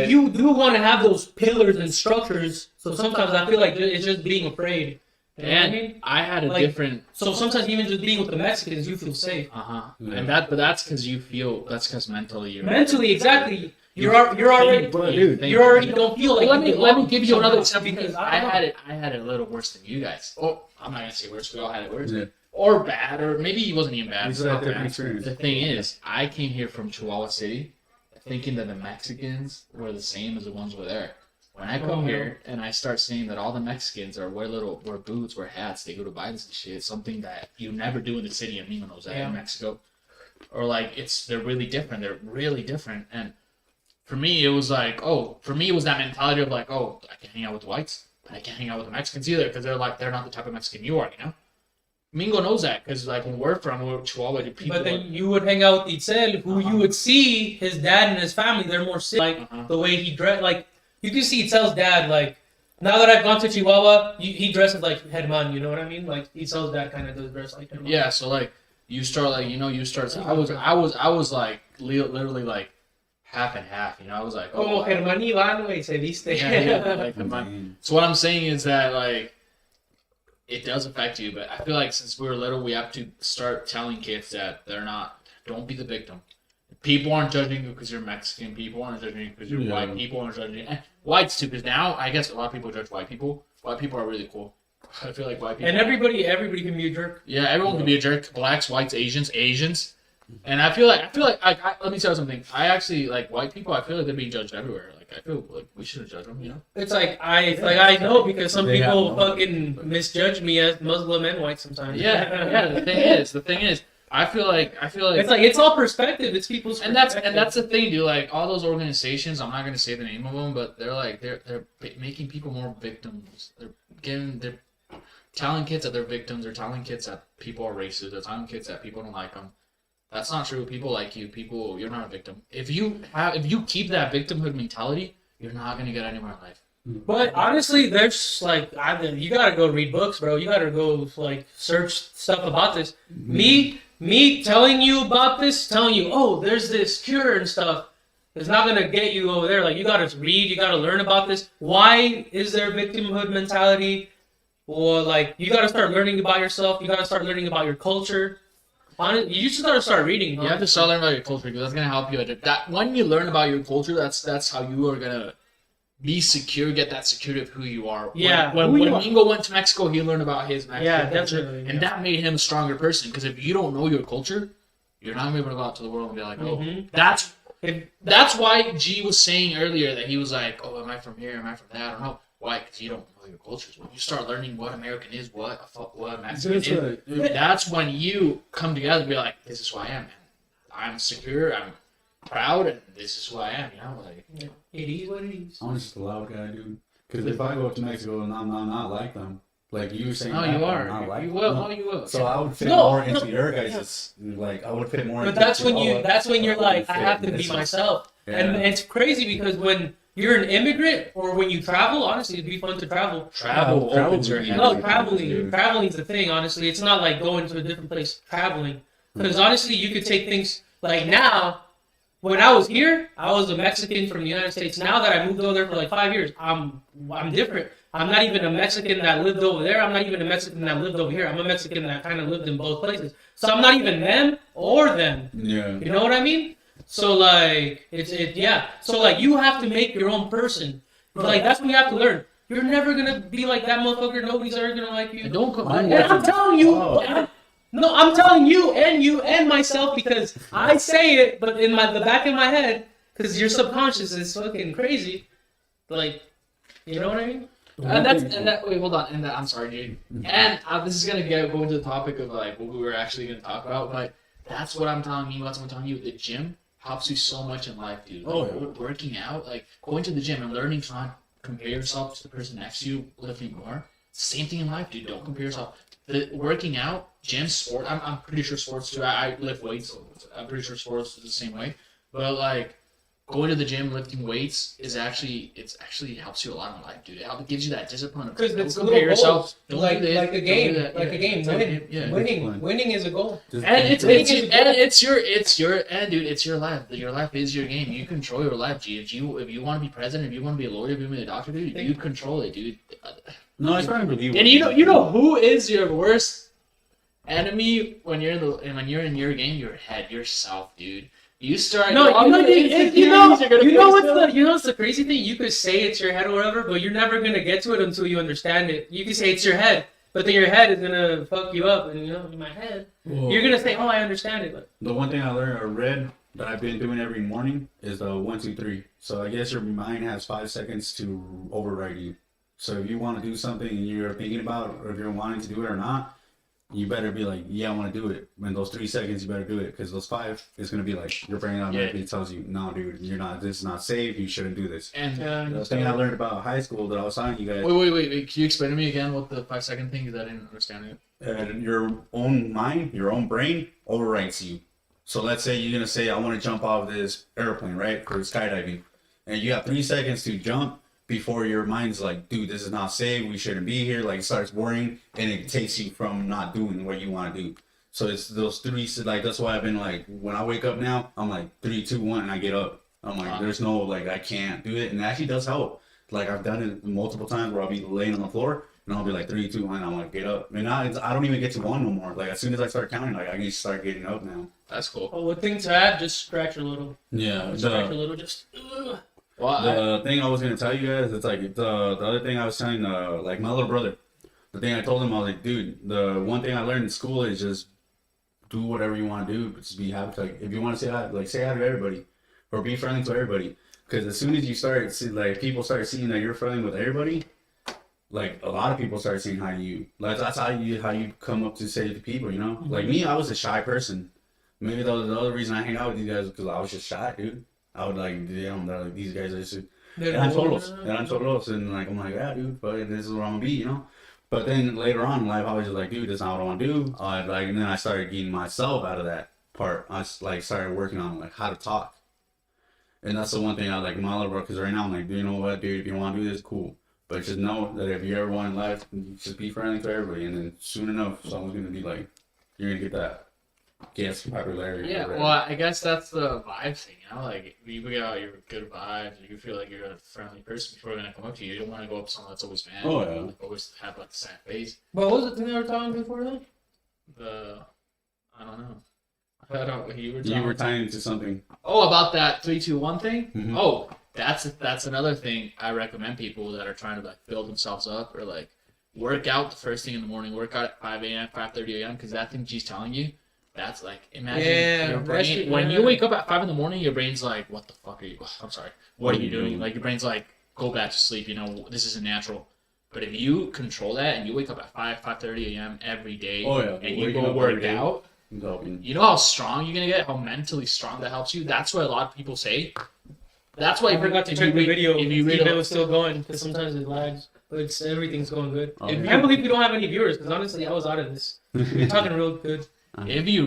you do want to have those pillars and structures. So sometimes I feel like it's just being afraid. You know what I mean? I had a Like, different. So sometimes even just being with the Mexicans, you feel safe. And that's because you feel. That's because mentally you're. Mentally, exactly. You're already don't feel like. Let me give you another example because because I had it a little worse than you guys. Oh, I'm not gonna say worse. We all had it worse. Or bad, or maybe it wasn't even bad. The thing is, I came here from Chihuahua City, thinking that the Mexicans were the same as the ones were there. When I come here and I start seeing that all the Mexicans wear boots, wear hats, they go to bars and shit, something that you never do in the city of Mimonos in Mexico. Or like they're really different. They're really different. And for me, it was like, that mentality of like, oh, I can hang out with the whites, but I can't hang out with the Mexicans either because they're not the type of Mexican you are, you know? Mingo knows that because like when we're Chihuahua, people. But then you would hang out with Itzel, who you would see his dad and his family. They're more like the way he dressed. Like you can see Itzel's dad. Like now that I've gone to Chihuahua, he dresses like Herman. You know what I mean? Like Itzel's dad kind of does dress like Herman. Yeah. So like you start. I was like literally like half and half. You know, I was like, Como Herman Iván, güey, se viste. Yeah, like Herman. So what I'm saying is that like. It does affect you, but I feel like since we were little, we have to start telling kids that don't be the victim. People aren't judging you because you're Mexican. People aren't judging you because you're white. People aren't judging you. And whites too, because now I guess a lot of people judge white people. White people are really cool. I feel like white people. And everybody can be a jerk. Yeah, everyone can be a jerk. Blacks, whites, Asians. And I feel like let me tell you something. I actually like white people. I feel like they're being judged everywhere. Like I feel like we shouldn't judge them. You know. It's like I know because some people fucking misjudge me as Muslim and white sometimes. Yeah. The thing is, I feel like it's like it's all perspective. It's people's perspective. and that's the thing, dude. Like all those organizations, I'm not gonna say the name of them, but they're making people more victims. They're telling kids that they're victims. They're telling kids that people are racist. They're telling kids that people don't like them. That's not true. People like you. You're not a victim. If you keep that victimhood mentality, you're not gonna get anywhere in life. But honestly, there's like you gotta go read books, bro. You gotta go like search stuff about this. Me telling you about this, telling you, oh, there's this cure and stuff, is not gonna get you over there. Like you gotta read, you gotta learn about this. Why is there victimhood mentality? Or like you gotta start learning about yourself. You gotta start learning about your culture. You just gotta start reading. You have to start learning about your culture because that's gonna help you. That when you learn about your culture, that's how you are gonna be secure, get that security of who you are. Yeah. When Mingo went to Mexico, he learned about his Mexican culture, definitely. and that made him a stronger person. Because if you don't know your culture, you're not gonna be able to go out to the world and be like, oh, that's why G was saying earlier that he was like, oh, am I from here? Am I from that? I don't know. Why? Because you don't know your cultures. When you start learning what American is, what Mexican is, that's when you come together and be like, this is who I am, man. I'm secure, I'm proud, and this is who I am, you know? Like, it is what it is. I'm just a loud guy, dude. Because if I go to Mexico and I'm not like them, like you saying, no, you are. You will. So I would fit more into your guys'. Like I would fit more. But that's when you're like, I have to be myself, and it's crazy because when you're an immigrant or when you travel, honestly, it'd be fun to travel. Traveling's the thing. Honestly, it's not like going to a different place. Traveling, because honestly, you could take things like now. When I was here, I was a Mexican from the United States. Now that I moved over there for like 5 years, I'm different. I'm not even a Mexican that lived over there. I'm not even a Mexican that lived over here. I'm a Mexican that kind of lived in both places. So I'm not even them or them. Yeah. You know what I mean? So like So like you have to make your own person. Like that's what you have to learn. You're never gonna be like that motherfucker. Nobody's ever gonna like you. And don't come. And I'm telling you. No, I'm telling you and myself because I say it, but in the back of my head, because your subconscious is fucking crazy. Like, you know what I mean? Wait, hold on. I'm sorry, dude. And this is gonna go into the topic of like what we were actually gonna talk about, but that's what I'm telling you. That's what I'm telling you. The gym helps you so much in life, dude. Like, working out, like going to the gym and learning to not compare yourself to the person next to you lifting more. Same thing in life, dude. Don't compare yourself. the working out, gym, sport. I'm pretty sure sports too. I lift weights. So I'm pretty sure sports is the same way. But like going to the gym, lifting weights is actually helps you a lot in life, dude. It gives you that discipline. Because it's don't little compare yourself. goals. Don't Like do this, a don't game. do that. Like a game. Winning. Yeah. Winning is a goal. And it's your life. Your life is your game. You control your life, G. If you want to be president, if you want to be a lawyer, if you want to be a doctor, dude, you control it, dude. No, it's not believable. And you know who is your worst enemy when you're in your game? Your head, yourself, dude. You start. No, all you know, the insecurities you're gonna what's the crazy thing? You could say it's your head or whatever, but you're never gonna get to it until you understand it. You can say it's your head, but then your head is gonna fuck you up, and in my head, you're gonna say, "Oh, I understand it." But the one thing I learned or read that I've been doing every morning is 1, 2, 3. So I guess your mind has 5 seconds to override you. So if you want to do something and you're thinking about, or if you're wanting to do it or not, you better be like, yeah, I want to do it. In those 3 seconds, you better do it, because those 5 is gonna be like your brain automatically tells you, no, dude, you're not. This is not safe. You shouldn't do this. And The thing I learned about high school that I was telling you guys. wait. Can you explain to me again what the 5-second thing is? I didn't understand it. Your own mind, your own brain overwrites you. So let's say you're gonna say, I want to jump off this airplane, right, for skydiving, and you have 3 seconds to jump before your mind's like, dude, this is not safe. We shouldn't be here. Like, it starts worrying, and it takes you from not doing what you want to do. So it's those 3. Like, that's why I've been like, when I wake up now, I'm like 3, 2, 1, and I get up. I'm like, there's no like, I can't do it, and it actually does help. Like, I've done it multiple times where I'll be laying on the floor. And I'll be like 3, 2, 1. And I'm like, get up. And I don't even get to 1 no more. Like, as soon as I start counting, like, I can start getting up now. That's cool. one thing to add: just scratch a little. Yeah. Scratch a little. Just. Well, The thing I was gonna tell you guys, it's like the other thing I was telling like my little brother. The thing I told him, I was like, dude, the one thing I learned in school is just do whatever you want to do, but just be happy. Like, if you want to say hi, like, say hi to everybody, or be friendly to everybody. Because as soon as you start, like, people start seeing that you're friendly with everybody, like, a lot of people start saying hi to you. Like, that's how you come up to say to people, you know. Like me, I was a shy person. Maybe the other reason I hang out with these guys is because I was just shy, dude. I would like, damn, like, these guys are just, and I'm solos, and like, I'm like, yeah, dude, but this is where I'm gonna be, you know. But then later on in life, I was just like, dude, this is not what I want to do. Like, and then I started getting myself out of that part. I like started working on like how to talk, and that's the one thing I like my little bro. Because right now I'm like, you know what, dude, if you want to do this, cool. But just know that if you ever want in life, just be friendly to everybody, and then soon enough, someone's gonna be like, you're gonna get some popularity. yeah, well, I guess that's the vibe thing, you know? Like, if you got your good vibes, you feel like you're a friendly person, people are going to come up to you. You don't want to go up to someone that's always mad. Oh, yeah. Like, always have, like, the sad face. What was the thing they were talking before then? I don't know. I don't know. You were tying to something. Oh, about that 3, 2, 1 thing? Mm-hmm. Oh, that's another thing I recommend people that are trying to, like, build themselves up or, like, work out the first thing in the morning, work out at 5 a.m., 5:30 a.m., because that thing she's telling you, that's like, imagine your brain, when you wake up at 5 in the morning, your brain's like, what the fuck are you, I'm sorry, what are you doing? Like, your brain's like, go back to sleep, you know, this isn't natural. But if you control that and you wake up at 5:30 a.m. every day, and you go work out, you know how strong you're going to get, how mentally strong that helps you? That's what a lot of people say. That's why I forgot to check the video. If you read it was still going, because sometimes it lags, but everything's going good. Oh, I can't believe we don't have any viewers, because honestly, I was out of this. We're talking real good. If you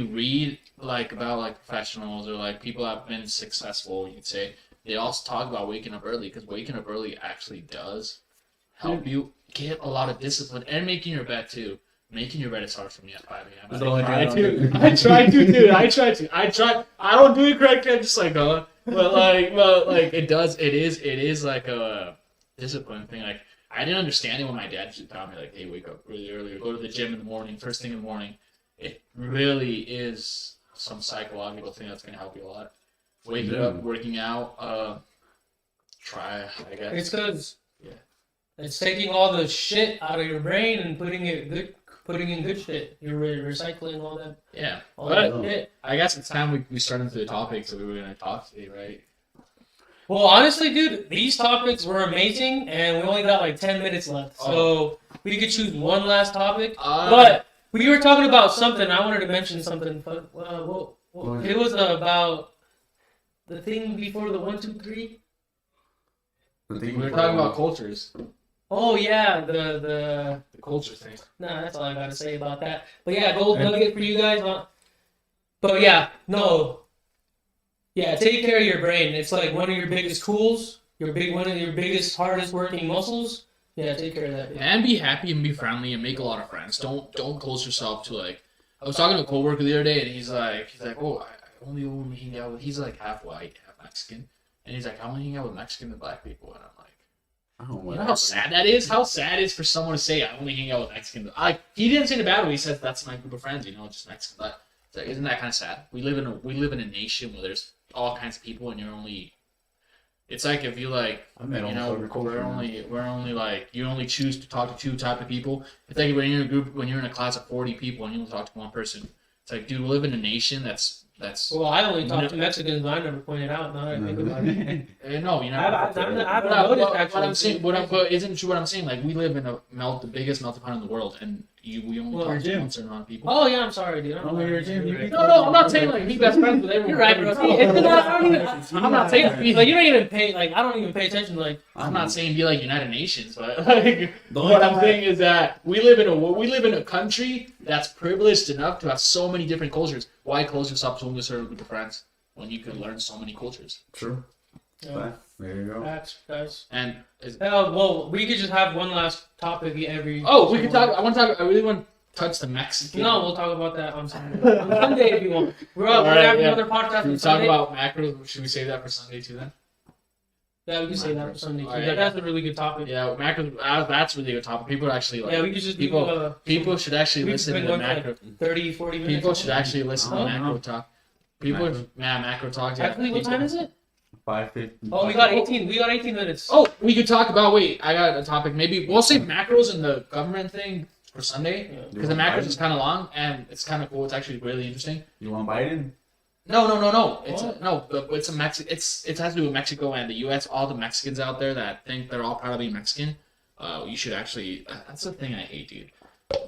read like about like professionals or like people that have been successful, you could say, they also talk about waking up early, because waking up early actually does help you get a lot of discipline, and making your bed too. Making your bed is hard for me at 5 a.m. I try to, dude. I try. I don't do it correctly. I'm just like, but like it does. It is like a discipline thing. Like, I didn't understand it when my dad used to tell me, like, hey, wake up really early, or go to the gym in the morning, first thing in the morning. It really is some psychological thing that's going to help you a lot. Waking up, working out, try, I guess. It's because it's taking all the shit out of your brain and putting in good shit. You're recycling all that. Yeah. All that shit. I guess it's time we start into the topics that we were going to talk today, right? Well, honestly, dude, these topics were amazing, and we only got like 10 minutes left. So we could choose one last topic. But we were talking about something. I wanted to mention something. But, it was about the thing before the 1, 2, 3. We were talking about cultures. Oh yeah, the The culture thing. nah, that's all I gotta say about that. But yeah, gold nugget for you guys. But yeah, no, yeah, take care of your brain. It's like one of your biggest tools, one of your biggest, hardest working muscles. Yeah, take care of that. And be happy and be friendly and make a lot of friends. Don't close yourself to like. I was talking to a coworker the other day, and he's like, oh, I only hang out with. He's like half white, half Mexican, and he's like, I only hang out with Mexican and black people, and I'm like. You know how sad that is? How sad it is for someone to say I only hang out with Mexicans. He didn't say it in a bad way. He said that's my group of friends. You know, just Mexican. But it's like, isn't that kind of sad? We live in a nation where there's all kinds of people, and you're only. It's like if you like, you know, we're only like you only choose to talk to two type of people. It's like when you're in a group, when you're in a class of 40 people, and you only talk to one person. It's like, dude, we live in a nation that's. Well, I only talk to Mexicans, but I never pointed out. Now that I think about it. No, you know. I haven't noticed actually. What I'm saying, but isn't true what I'm saying? Like we live in the biggest melting pot in the world, and we only talk to one certain amount of people. Oh yeah, I'm sorry, dude. Oh, you're a gym. No, I'm not saying like be best friends with everyone. You're right, bro. I'm not saying like you don't even pay. Like I don't even pay attention. Like I'm not saying be like United Nations, but like what I'm saying is that we live in a country that's privileged enough to have so many different cultures. Why close yourself to only a certain group of friends when you can learn so many cultures? True. yeah, There you go. that's. And Well, we could just have one last topic every. we can talk. I really want to touch the Mexican. No, we'll talk about that on Sunday. On Sunday if you want. We're having another podcast Should we on talk Sunday. about macros? Should we save that for Sunday too then? Yeah, we can say that for Sunday too. Alright. That's a really good topic. Yeah, macros. That's really good topic. People actually like. Yeah, we could just People should actually we've listen been to the going for macro. 30, 40 minutes. People should actually listen to Huh? macro talk. Macro talk. Yeah, Actually, what time is it? 5:50. Oh, we got 18. We got 18 minutes. Oh, we could talk about. Wait, I got a topic. Maybe we'll save macros and the government thing for Sunday Yeah. because the macros is kind of long and it's kind of cool. It's actually really interesting. You want Biden? No. It's What? it's a it has to do with Mexico and the U.S. All the Mexicans out there that think they're all proud of being Mexican. You should actually. That's the thing I hate, dude.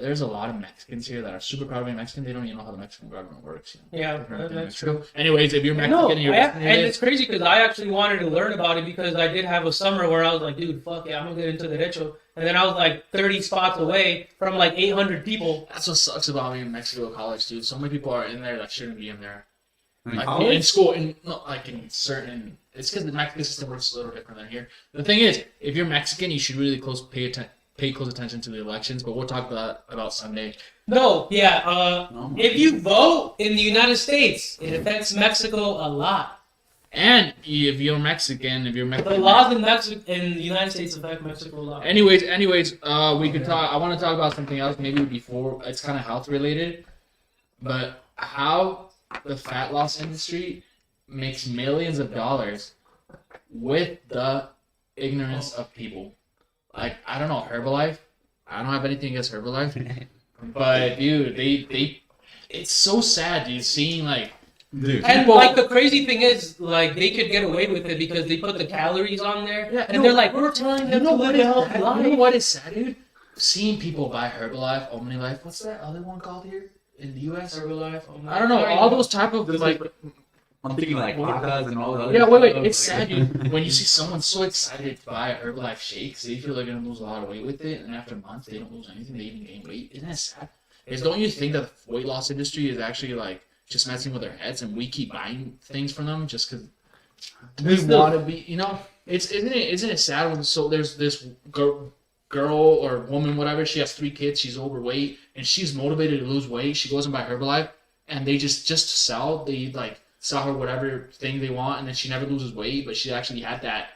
There's a lot of Mexicans here that are super proud of being Mexican. They don't even know how the Mexican government works. You know? Yeah, They've never been in that's Mexico. true. Anyways, if you're Mexican No, and you're and it's crazy because I actually wanted to learn about it because I did have a summer where I was like, dude, fuck yeah, I'm gonna get into the derecho. And then I was like 30 spots away from like 800 people. That's what sucks about being in Mexico college, dude. So many people are in there that shouldn't be in there. In Like college? in school, like in certain. It's because the Mexican system works a little different than here. The thing is, if you're Mexican, you should really pay close attention to the elections. But we'll talk about Sunday. No, yeah. No. If you vote in the United States, it affects Mexico a lot. And if you're Mexican, The Mexican, laws in the United States affect Mexico a lot. Anyways, we could talk. I want to talk about something else. Maybe before it's kind of health related, but how the fat loss industry makes millions of dollars with the ignorance of people. Like I don't know Herbalife. I don't have anything against Herbalife, but dude, it's so sad, dude. Seeing like. Dude. And like the crazy thing is, like they could get away with it because they put the calories on there, Yeah, and they're like, we're telling them to live a healthy life. You know what is sad, dude? Seeing people buy Herbalife, OmniLife. What's that other one called here in the U.S.? Herbalife. I don't know. All those type of There's like. I'm thinking like Patas and all the other Yeah, wait. stuff. It's sad, dude. When you see someone so excited to buy a Herbalife shake, they feel they're gonna lose a lot of weight with it, and after months they don't lose anything. They even gain weight. Isn't that sad? Don't you think that the weight loss industry is actually like just messing with their heads, and we keep buying things from them just because we want to be? You know, isn't it sad when there's this girl or woman, whatever. She has 3 kids. She's overweight, and she's motivated to lose weight. She goes and buy Herbalife, and they just to sell. They like sell her whatever thing they want, and then she never loses weight, but she actually had that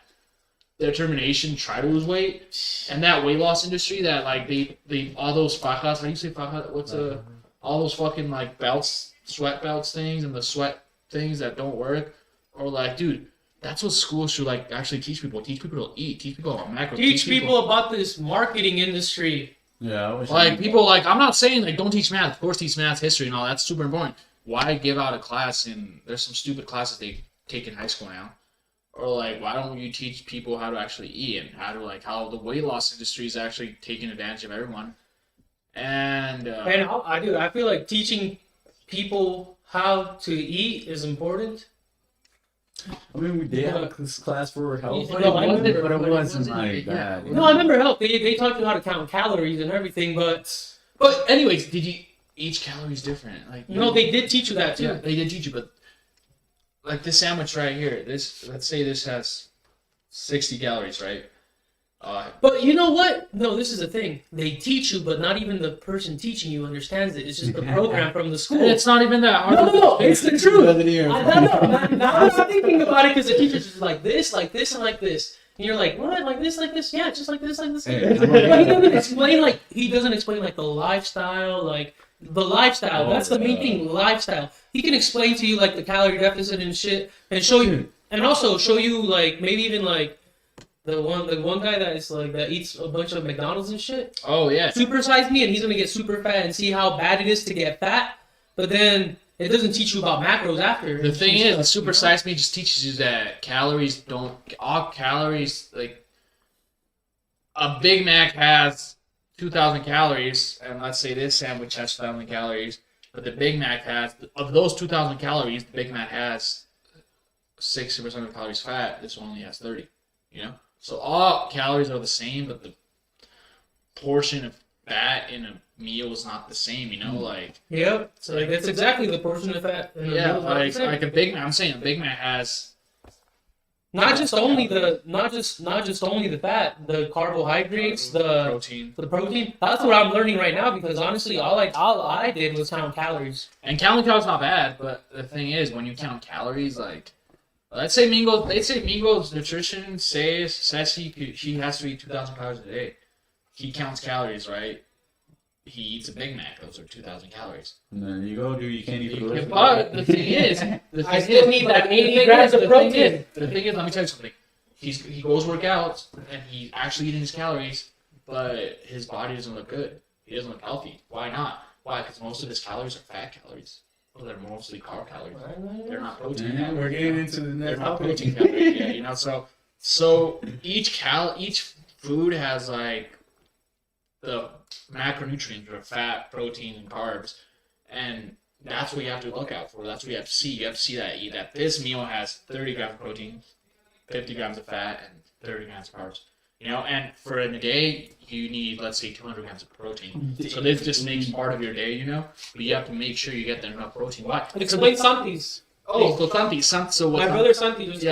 determination to try to lose weight. And that weight loss industry, that like they all those fajas, how do you say fajas? All those fucking like belts, sweat belts things, and the sweat things that don't work, or like, dude. That's what schools should like actually teach people. Teach people to eat. Teach people about macros. Teach people about this marketing industry. Yeah, I wish Like people like I'm not saying like don't teach math. Of course, teach math, history, and all that's super important. Why give out a class and there's some stupid classes they take in high school now, or like why don't you teach people how to actually eat and how the weight loss industry is actually taking advantage of everyone. And I feel like teaching people how to eat is important. I mean, we did have a class for health, Yeah, but it but wasn't like that. No, I remember health. They taught you how to count calories and everything, but anyways, each calorie is different. Like no, they did teach you that too. Yeah, they did teach you, but like this sandwich right here, let's say this has 60 calories, right? But you know what? No, this is the thing. They teach you, but not even the person teaching you understands it. It's just the program from the school. It's not even that hard. No, it's the truth. Doesn't even- I don't know. Now I'm thinking about it because the teacher's just like this, and like this. And you're like, what? Like this, like this? Yeah, just like this, like this. Hey, But he doesn't explain like the lifestyle, like the lifestyle. That's the main thing, lifestyle. He can explain to you like the calorie deficit and shit, and show you, and also show you like maybe even like the one guy that is like that eats a bunch of McDonald's and shit. Oh yeah. Supersize me, and he's gonna get super fat and see how bad it is to get fat. But then it doesn't teach you about macros after. The thing is, the Super Size Me just teaches you that all calories, like, a Big Mac has 2,000 calories, and let's say this sandwich has 2,000 calories, but the Big Mac has, of those 2,000 calories, the Big Mac has 60% of the calories fat, this one only has 30, you know? So all calories are the same, but the portion of fat in a meal is not the same, you know, like. Yep. So like that's exactly the portion of fat. Yeah, like a Big Mac. I'm saying a Big Mac has not just only the fat, the carbohydrates, the protein. That's what I'm learning right now because honestly, all I did was count calories. And counting calories not bad, but the thing is, when you count calories, like. Let's say Mingo's nutrition says he has to eat 2,000 calories a day. He counts calories, right? He eats a Big Mac. Those are 2,000 calories. And then you go, dude. You can't eat for the rest of But the thing is, I still need like 80 grams of protein. The thing is, let me tell you something. He goes work out and he's actually eating his calories, but his body doesn't look good. He doesn't look healthy. Why not? Why? Because most of his calories are fat calories. Well, they're mostly carb calories. They're not protein. Yeah, we're getting into the They're next not topic. protein calories. Yeah, you know. So each food has like the macronutrients or fat, protein, and carbs, and that's what you have to look out for. That's what you have to see. You have to see that this meal has 30 grams of protein, 50 grams of fat, and 30 grams of carbs. You know, and for a day, you need, let's say, 200 grams of protein. So this just makes part of your day, you know? But you have to make sure you get enough protein. Why? Explain Santi's. Oh, so Santi. So what? My brother Santi was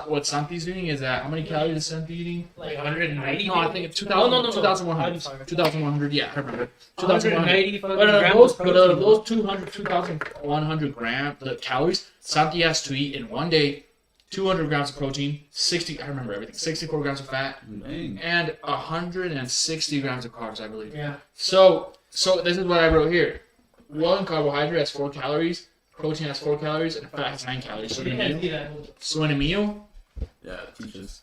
what Santi's doing is that, how many calories is Santi eating? like 190. No, I think it's 2,000. No. 2,100. 2,100, yeah, I remember. 190 But out of those 2,100 calories, Santi has to eat in one day 200 grams of protein, 64 grams of fat, Dang. and 160 grams of carbs, I believe. Yeah. So this is what I wrote here. One carbohydrate has 4 calories, protein has 4 calories, and fat has 9 calories. So in a meal, Yeah, teachers.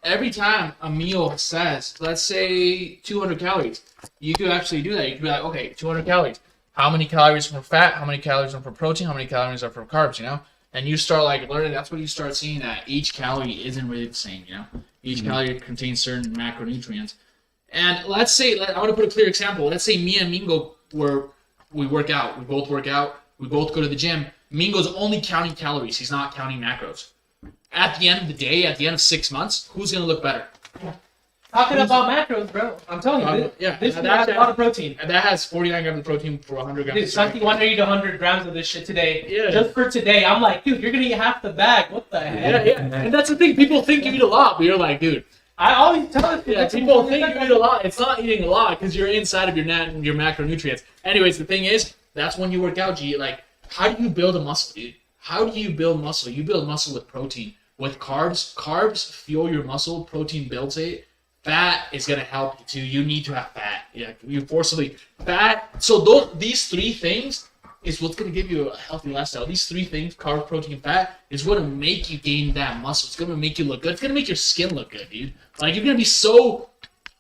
every time a meal says, let's say 200 calories, you could actually do that. You could be like, okay, 200 calories. How many calories are from fat? How many calories are from protein? How many calories are from carbs, you know? And you start like learning, that's when you start seeing that each calorie isn't really the same, you know? Each calorie contains certain macronutrients. And let's say, I want to put a clear example. Let's say me and Mingo we work out. We both work out. We both go to the gym. Mingo's only counting calories. He's not counting macros. At the end of the day, at the end of 6 months, who's going to look better? Talking about macros, bro. I'm telling you, this food has a lot of protein. And that has 49 grams of protein for 100 grams Dude, of protein. Santi wanted to eat 100 grams of this shit today. Yeah. Just for today. I'm like, dude, you're going to eat half the bag. What the heck? Yeah. And that's the thing. People think you eat a lot, but you're like, dude. I always tell it. Yeah, people think you eat a lot. It's not eating a lot because you're inside of your macronutrients. Anyways, the thing is, that's when you work out, G. Like, how do you build a muscle, dude? How do you build muscle? You build muscle with protein. With carbs, fuel your muscle. Protein builds it. Fat is gonna help you too. You need to have fat. Yeah, you forcibly fat. So these 3 things is what's gonna give you a healthy lifestyle. These 3 things, carb, protein, fat, is gonna make you gain that muscle. It's gonna make you look good. It's gonna make your skin look good, dude. Like you're gonna be so.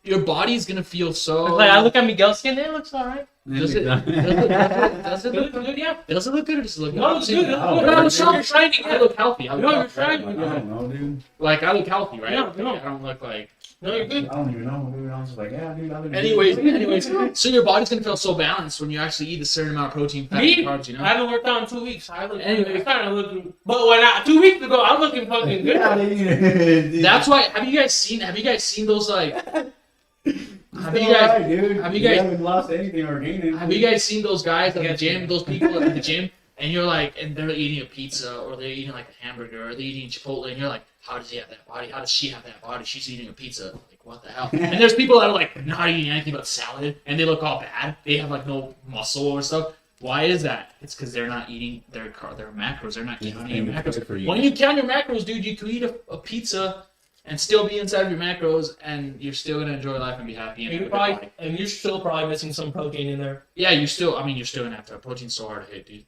Your body's gonna feel so. Like I look at Miguel's skin, it looks alright. Does it look good? Yeah. Does it look good or does it look good? No, it's good. I'm trying to get. I look healthy. I You're trying. I don't know, dude. Like, I look healthy, right? Yeah, no. I don't look like... No, you're good. I don't even know, dude. I was just like, yeah, dude. I look Anyways, so your body's gonna feel so balanced when you actually eat a certain amount of protein, fat, Me? and carbs, you know? I haven't worked out in 2 weeks. Anyway. I'm kind of looking. But when 2 weeks ago, I was looking fucking good. Dude. That's why. Have you guys seen those like? Have you guys haven't lost anything or gained anything? have you guys seen those guys at the gym? Those people at the gym, and you're like, and they're eating a pizza or they're eating like a hamburger or they're eating Chipotle, and you're like, how does he have that body? How does she have that body? She's eating a pizza. Like, what the hell? And there's people that are like not eating anything but salad, and they look all bad. They have like no muscle or stuff. Why is that? It's because they're not eating their macros. They're not counting your macros. For you. When you count your macros, dude, you could eat a pizza and still be inside of your macros, and you're still gonna enjoy life and be happy. And you're still probably missing some protein in there. Yeah, you're still gonna have to. Protein's so hard to hit, dude.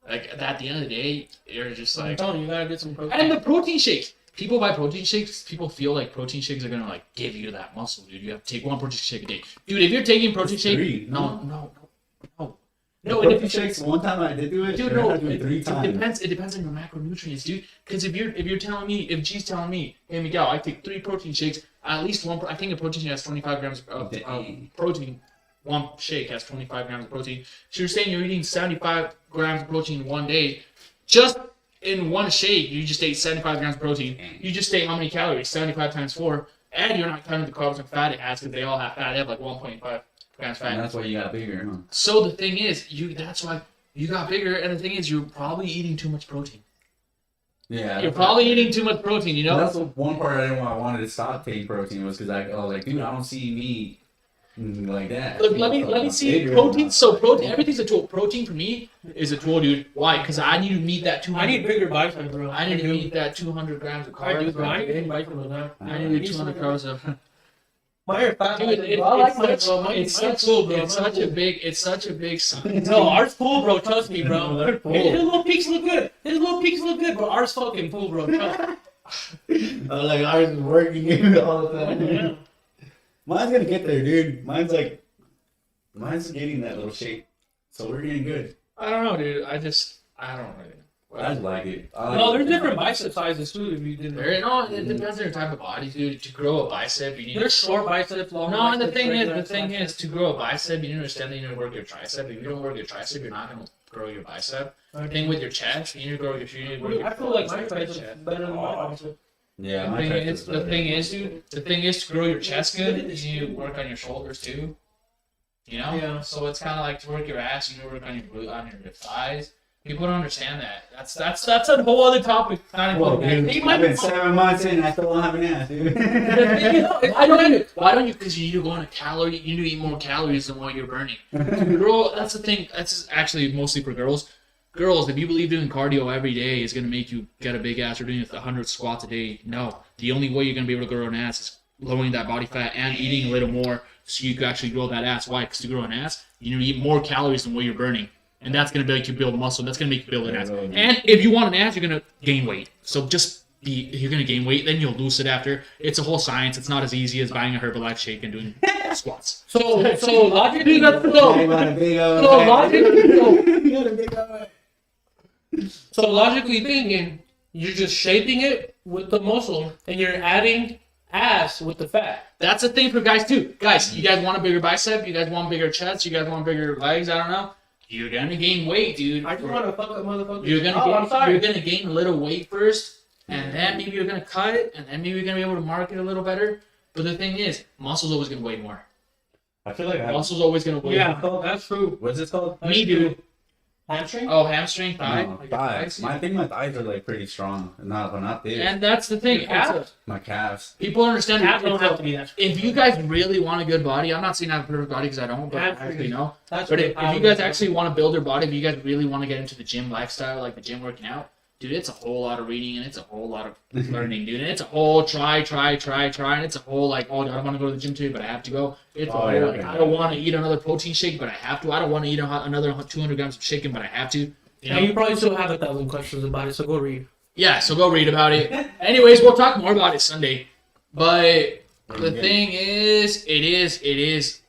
Like at the end of the day, you're just I'm like. telling you, you gotta get some protein. And the protein shakes. People buy protein shakes. People feel like protein shakes are gonna like give you that muscle, dude. You have to take one protein shake a day, dude. If you're taking protein shake, Three. no. Protein shakes. One time I did do it. Dude, I no, had to do it 3 times. It depends on your macronutrients, dude. Because if you're telling me, if G's telling me, hey Miguel, I take 3 protein shakes, at least one. I think a protein shake has 25 grams of protein. One shake has 25 grams of protein. So you're saying you're eating 75 grams of protein one day, just in one shake. You just ate 75 grams of protein. You just ate how many calories? 75 times 4, and you're not counting the carbs and fat it has because they all have fat. They have like 1.5 grams fat. And that's why you got bigger, huh? So the thing is, that's why you got bigger, and the thing is, you're probably eating too much protein. Yeah. You're probably eating too much protein, you know? That's the one part I wanted to stop taking protein was because I was like, dude, I don't see me like that. Look, let me see bigger. protein. So protein, everything's a tool. Protein for me is a tool, dude. Why? Because I need to meet that 200. I need bigger biceps, bro. I need to meet that 200 grams of I do, carbs. bro. I need biceps now. I need 200 carbs of. Mine are fat. Dude, it's such a big sign. No, ours full, bro. Trust me, bro. They're full. His little peaks look good. But ours fucking full, bro. Trust me. I was like, ours is working all the time. Yeah. Mine's gonna get there, dude. Mine's getting that little shape. So we're getting good. I don't know, dude. I don't really. I just like it. No, there's different bicep sizes too. If you didn't. No, it depends on your type of body, dude. To grow a bicep, you need. There's short biceps, long. No, and the biceps, thing is, to grow a bicep, you need to understand that you need to work your tricep. If you don't work your tricep, you're not gonna grow your bicep. Thing with your chest, you need to grow your. You need to work your I feel like my chest. biceps better than my bicep. Yeah, The my thing triceps is, better. dude. The thing is to grow your chest good. You need to work on your shoulders too. You know. Yeah. So it's kind of like to work your ass. You need to work on your thighs. People don't understand that. That's a whole other topic. Whoa, dude, I've been 7 months in and I still don't have an ass, dude. Why don't you? Because you need to go on a calorie. You need to eat more calories than what you're burning. Girl, that's the thing. That's actually mostly for girls. Girls, if you believe doing cardio every day is gonna make you get a big ass or doing 100 squats a day, no. The only way you're gonna be able to grow an ass is lowering that body fat and eating a little more, so you can actually grow that ass. Why? Because to grow an ass, you need to eat more calories than what you're burning. And that's going to make you build muscle. That's going to make you build an ass. And if you want an ass, you're going to gain weight. So you're going to gain weight, then you'll lose it after. It's a whole science. It's not as easy as buying a Herbalife shake and doing squats. So logically, so logically thinking, you're just shaping it with the muscle, and you're adding ass with the fat. That's the thing for guys too. Guys, you guys want a bigger bicep? You guys want bigger chest? You guys want bigger legs? I don't know. You're gonna gain weight, dude. I just want to fuck up motherfuckers. You're gonna gain a little weight first, and then maybe you're gonna cut it, and then maybe you're gonna be able to market a little better. But the thing is, muscle's always gonna weigh more. I feel like Muscle's always gonna weigh Yeah, more. that's true. What's it called? Me, dude. Hamstring? Oh, hamstring, thigh. No, Like your thighs. I think my thighs are like pretty strong. Not big. And that's the thing. My calves. People understand. Calves don't have to be that. If you guys really want a good body, I'm not saying I have a perfect body because I don't, but I actually know. That's But if you guys actually want to build your body, if you guys really want to get into the gym lifestyle, like the gym working out, dude, it's a whole lot of reading and it's a whole lot of learning, dude. And it's a whole try, and it's a whole like, oh, I don't want to go to the gym today, but I have to go. It's a whole like, I don't want to eat another protein shake, but I have to. I don't want to eat another 200 grams of chicken, but I have to. You know, you probably still have 1,000 questions about it, so go read. Yeah, so go read about it. Anyways, we'll talk more about it Sunday. But the thing is, it is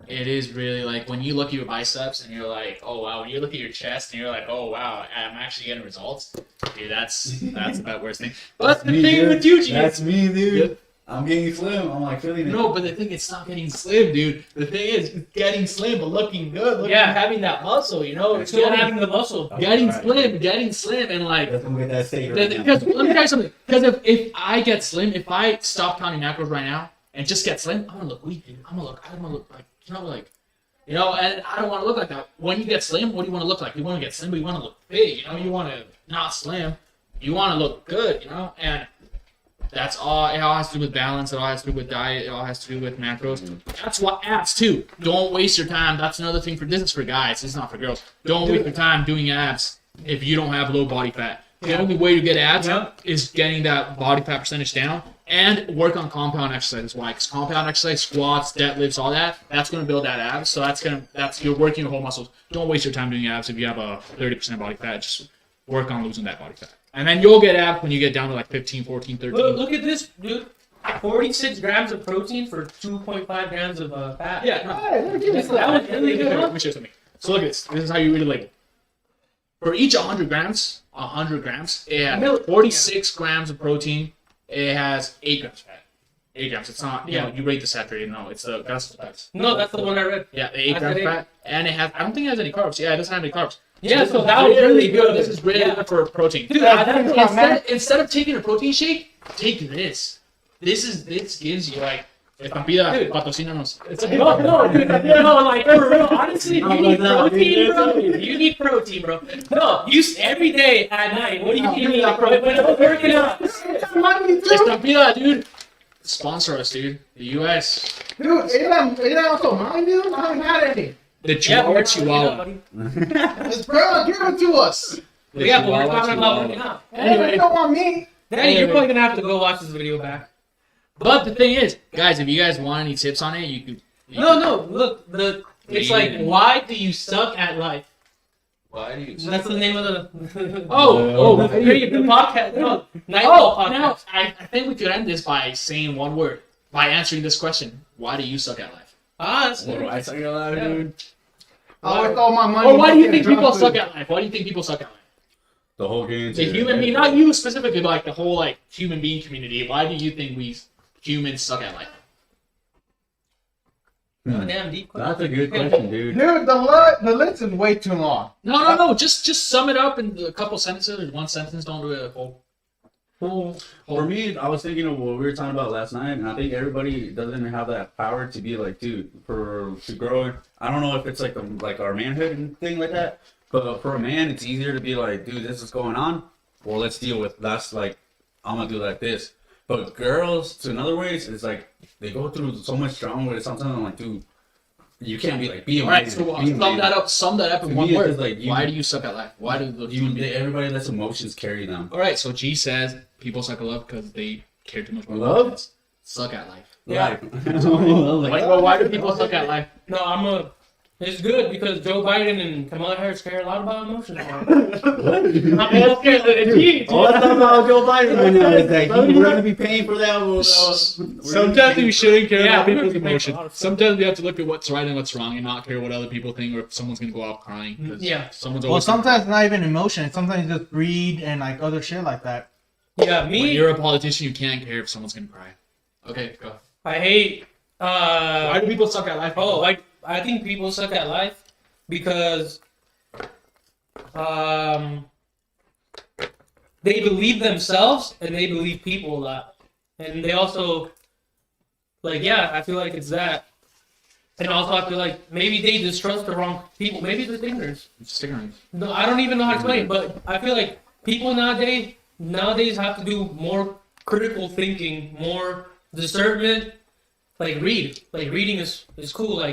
It is really like when you look at your biceps and you're like, oh wow. When you look at your chest and you're like, oh wow, I'm actually getting results. Dude, that's the worst thing. But the thing with you, that's me, dude. Yep. I'm getting slim. I'm like feeling it. No, but the thing is not getting slim, dude. The thing is getting slim but looking good. Having that muscle, you know. It's still having the muscle. Getting slim, and like. Let's go get that steak right now. Because let me tell you something. Because if I get slim, if I stop counting macros right now and just get slim, I'm gonna look weak, dude. I'm gonna look like and I don't want to look like that. When you get slim, what do you want to look like? You want to get slim, but you want to look big. You know, you want to not slim. You want to look good. You know, and. That's all. It all has to do with balance. It all has to do with diet. It all has to do with macros. That's what abs too. Don't waste your time. That's another thing for this is for guys. This is not for girls. Don't waste your time doing abs if you don't have low body fat. The only way to get abs is getting that body fat percentage down and work on compound exercises. Why? Because compound exercise, squats, deadlifts, all that, that's going to build that abs. So you're working your whole muscles. Don't waste your time doing abs if you have a 30% body fat. Just work on losing that body fat. And then you'll get abs when you get down to like 15, 14, 13. Look at this, dude. 46 grams of protein for 2.5 grams of fat. Yeah, no. Hey, let me give you some. That was really good. Let me show you something. So look at this. This is how you read a label. For each 100 grams, it has 46 grams of protein. It has 8 grams of fat. 8 grams. It's not, you rate the saturated. No, it's the, that's the facts. No, that's the one I read. Yeah, the 8 grams of fat. And it has, I don't think it has any carbs. Yeah, it doesn't have any carbs. Yeah, so that was really good. This is really good for protein. Dude, instead of taking a protein shake, take this. This gives you like Estampida, patrocínanos. No, like for real. Honestly, you need protein, bro. You need protein, bro. No, every day at night. What do you need? When I'm working out. Estampida, dude. Sponsor us, dude. The U.S. Dude, is that also mine, dude? I haven't had any. The Chihuahua. It's bro, give it to us. Yeah, but we're talking about working out. Anyway, you don't want me. Danny, you're probably gonna have to go watch this video back. But the thing is, guys, if you guys want any tips on it, you could. No. Look, it's like, why do you suck at life? Why do you? That's the name of the. The podcast. No, Nightfall podcast. Now I think we could end this by saying one word, by answering this question: why do you suck at life? That's What do I suck at life, dude? I always throw my money. Or why do you think people suck at life? Why do you think people suck at life? The whole game. The human being, not you specifically, but like the whole like human being community. Why do you think we humans suck at life? damn deep question. That's a good question, dude. Dude, the list is way too long. No. Just sum it up in a couple sentences or one sentence. Don't do it a whole. For me, I was thinking of what we were talking about last night, and I think everybody doesn't have that power to be like, dude, to grow. I don't know if it's like our manhood and thing like that, but for a man, it's easier to be like, dude, this is going on. Well, let's deal with that's like, I'm gonna do like this. But girls, to another ways, it's like they go through so much drama with it. Sometimes I'm like, dude, you can't be like, be a man. Alright, so sum that up in one word. Like, why do you suck at life? Why do everybody lets emotions carry them? Alright, so G says people suck at love because they care too much about love. Suck at life. Yeah. Why do people suck at life? No, it's good because Joe Biden and Kamala Harris care a lot about emotions. All I thought about Joe Biden right now is that we're going to be paying for that. Sometimes we shouldn't care about we're people's gonna be emotions. paying for Sometimes we have to look at what's right and what's wrong and not care what other people think or if someone's going to go out crying. Someone's Well, always sometimes it's not even emotion. Sometimes just greed and like other shit like that. Yeah, when you're a politician, you can't care if someone's going to cry. Okay, go. I hate. Why do people suck at life? I think people suck at life because they believe themselves and they believe people a lot. And they also, I feel like it's that. And also I feel like maybe they distrust the wrong people. Maybe it's ignorance. It's ignorance. No, I don't even know how to explain it, but I feel like people nowadays have to do more critical thinking, more discernment. Reading is cool.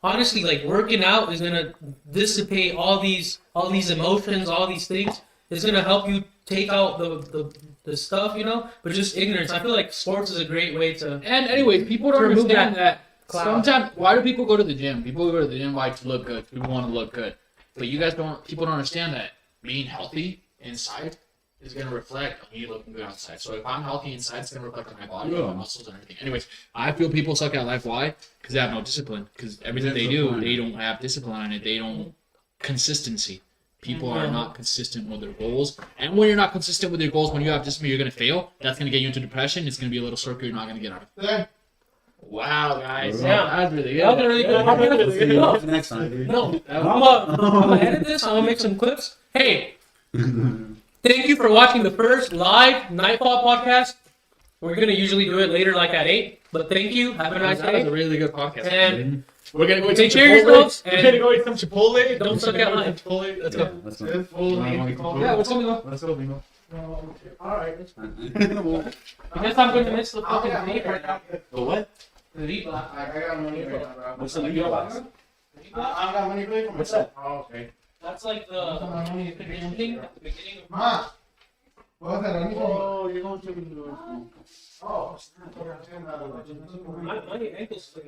Honestly, working out is gonna dissipate all these emotions, all these things. It's gonna help you take out the stuff, But just ignorance. I feel like sports is a great way to. And anyway, people don't remove understand that. cloud. Sometimes, why do people go to the gym? People go to the gym to look good. People want to look good, but people don't understand that being healthy inside is gonna reflect on me looking good outside. So if I'm healthy inside, it's gonna reflect on my body, Yeah. my muscles, and everything. Anyways, I feel people suck at life. Why? Because they have no discipline. Because everything they do, they don't have discipline on it. They don't consistency. People are not consistent with their goals, and when you're not consistent with your goals, when you have discipline, you're gonna fail. That's gonna get you into depression. It's gonna be a little circle you're not gonna get out of. Yeah. Wow, guys, Yeah. that's really good. That was really good. That was really good. No. Next time, dude. No, I'm gonna edit this. I'm gonna make some clips. Hey, thank you for watching the first live Nightfall podcast. We're gonna usually do it later, like at 8. But thank you. Have a nice That was a day. really good podcast. And we're gonna go eat take some care of Chipotle. yourselves. We're gonna And go eat some Chipotle. don't suck at life. Chipotle. Let's Yeah, go. let's go. Good full Wanna name. eat Chipotle? yeah, what's going on? Let's go, bingo. Alright. I guess I'm gonna miss the fucking lead right now. The what? The lead block. I got money for that, bro. What's the legal box? I got money for you. What's that? Oh, okay. That's like the thing at the beginning of Ma. What's that? Oh, you're going to. Oh. my ankles.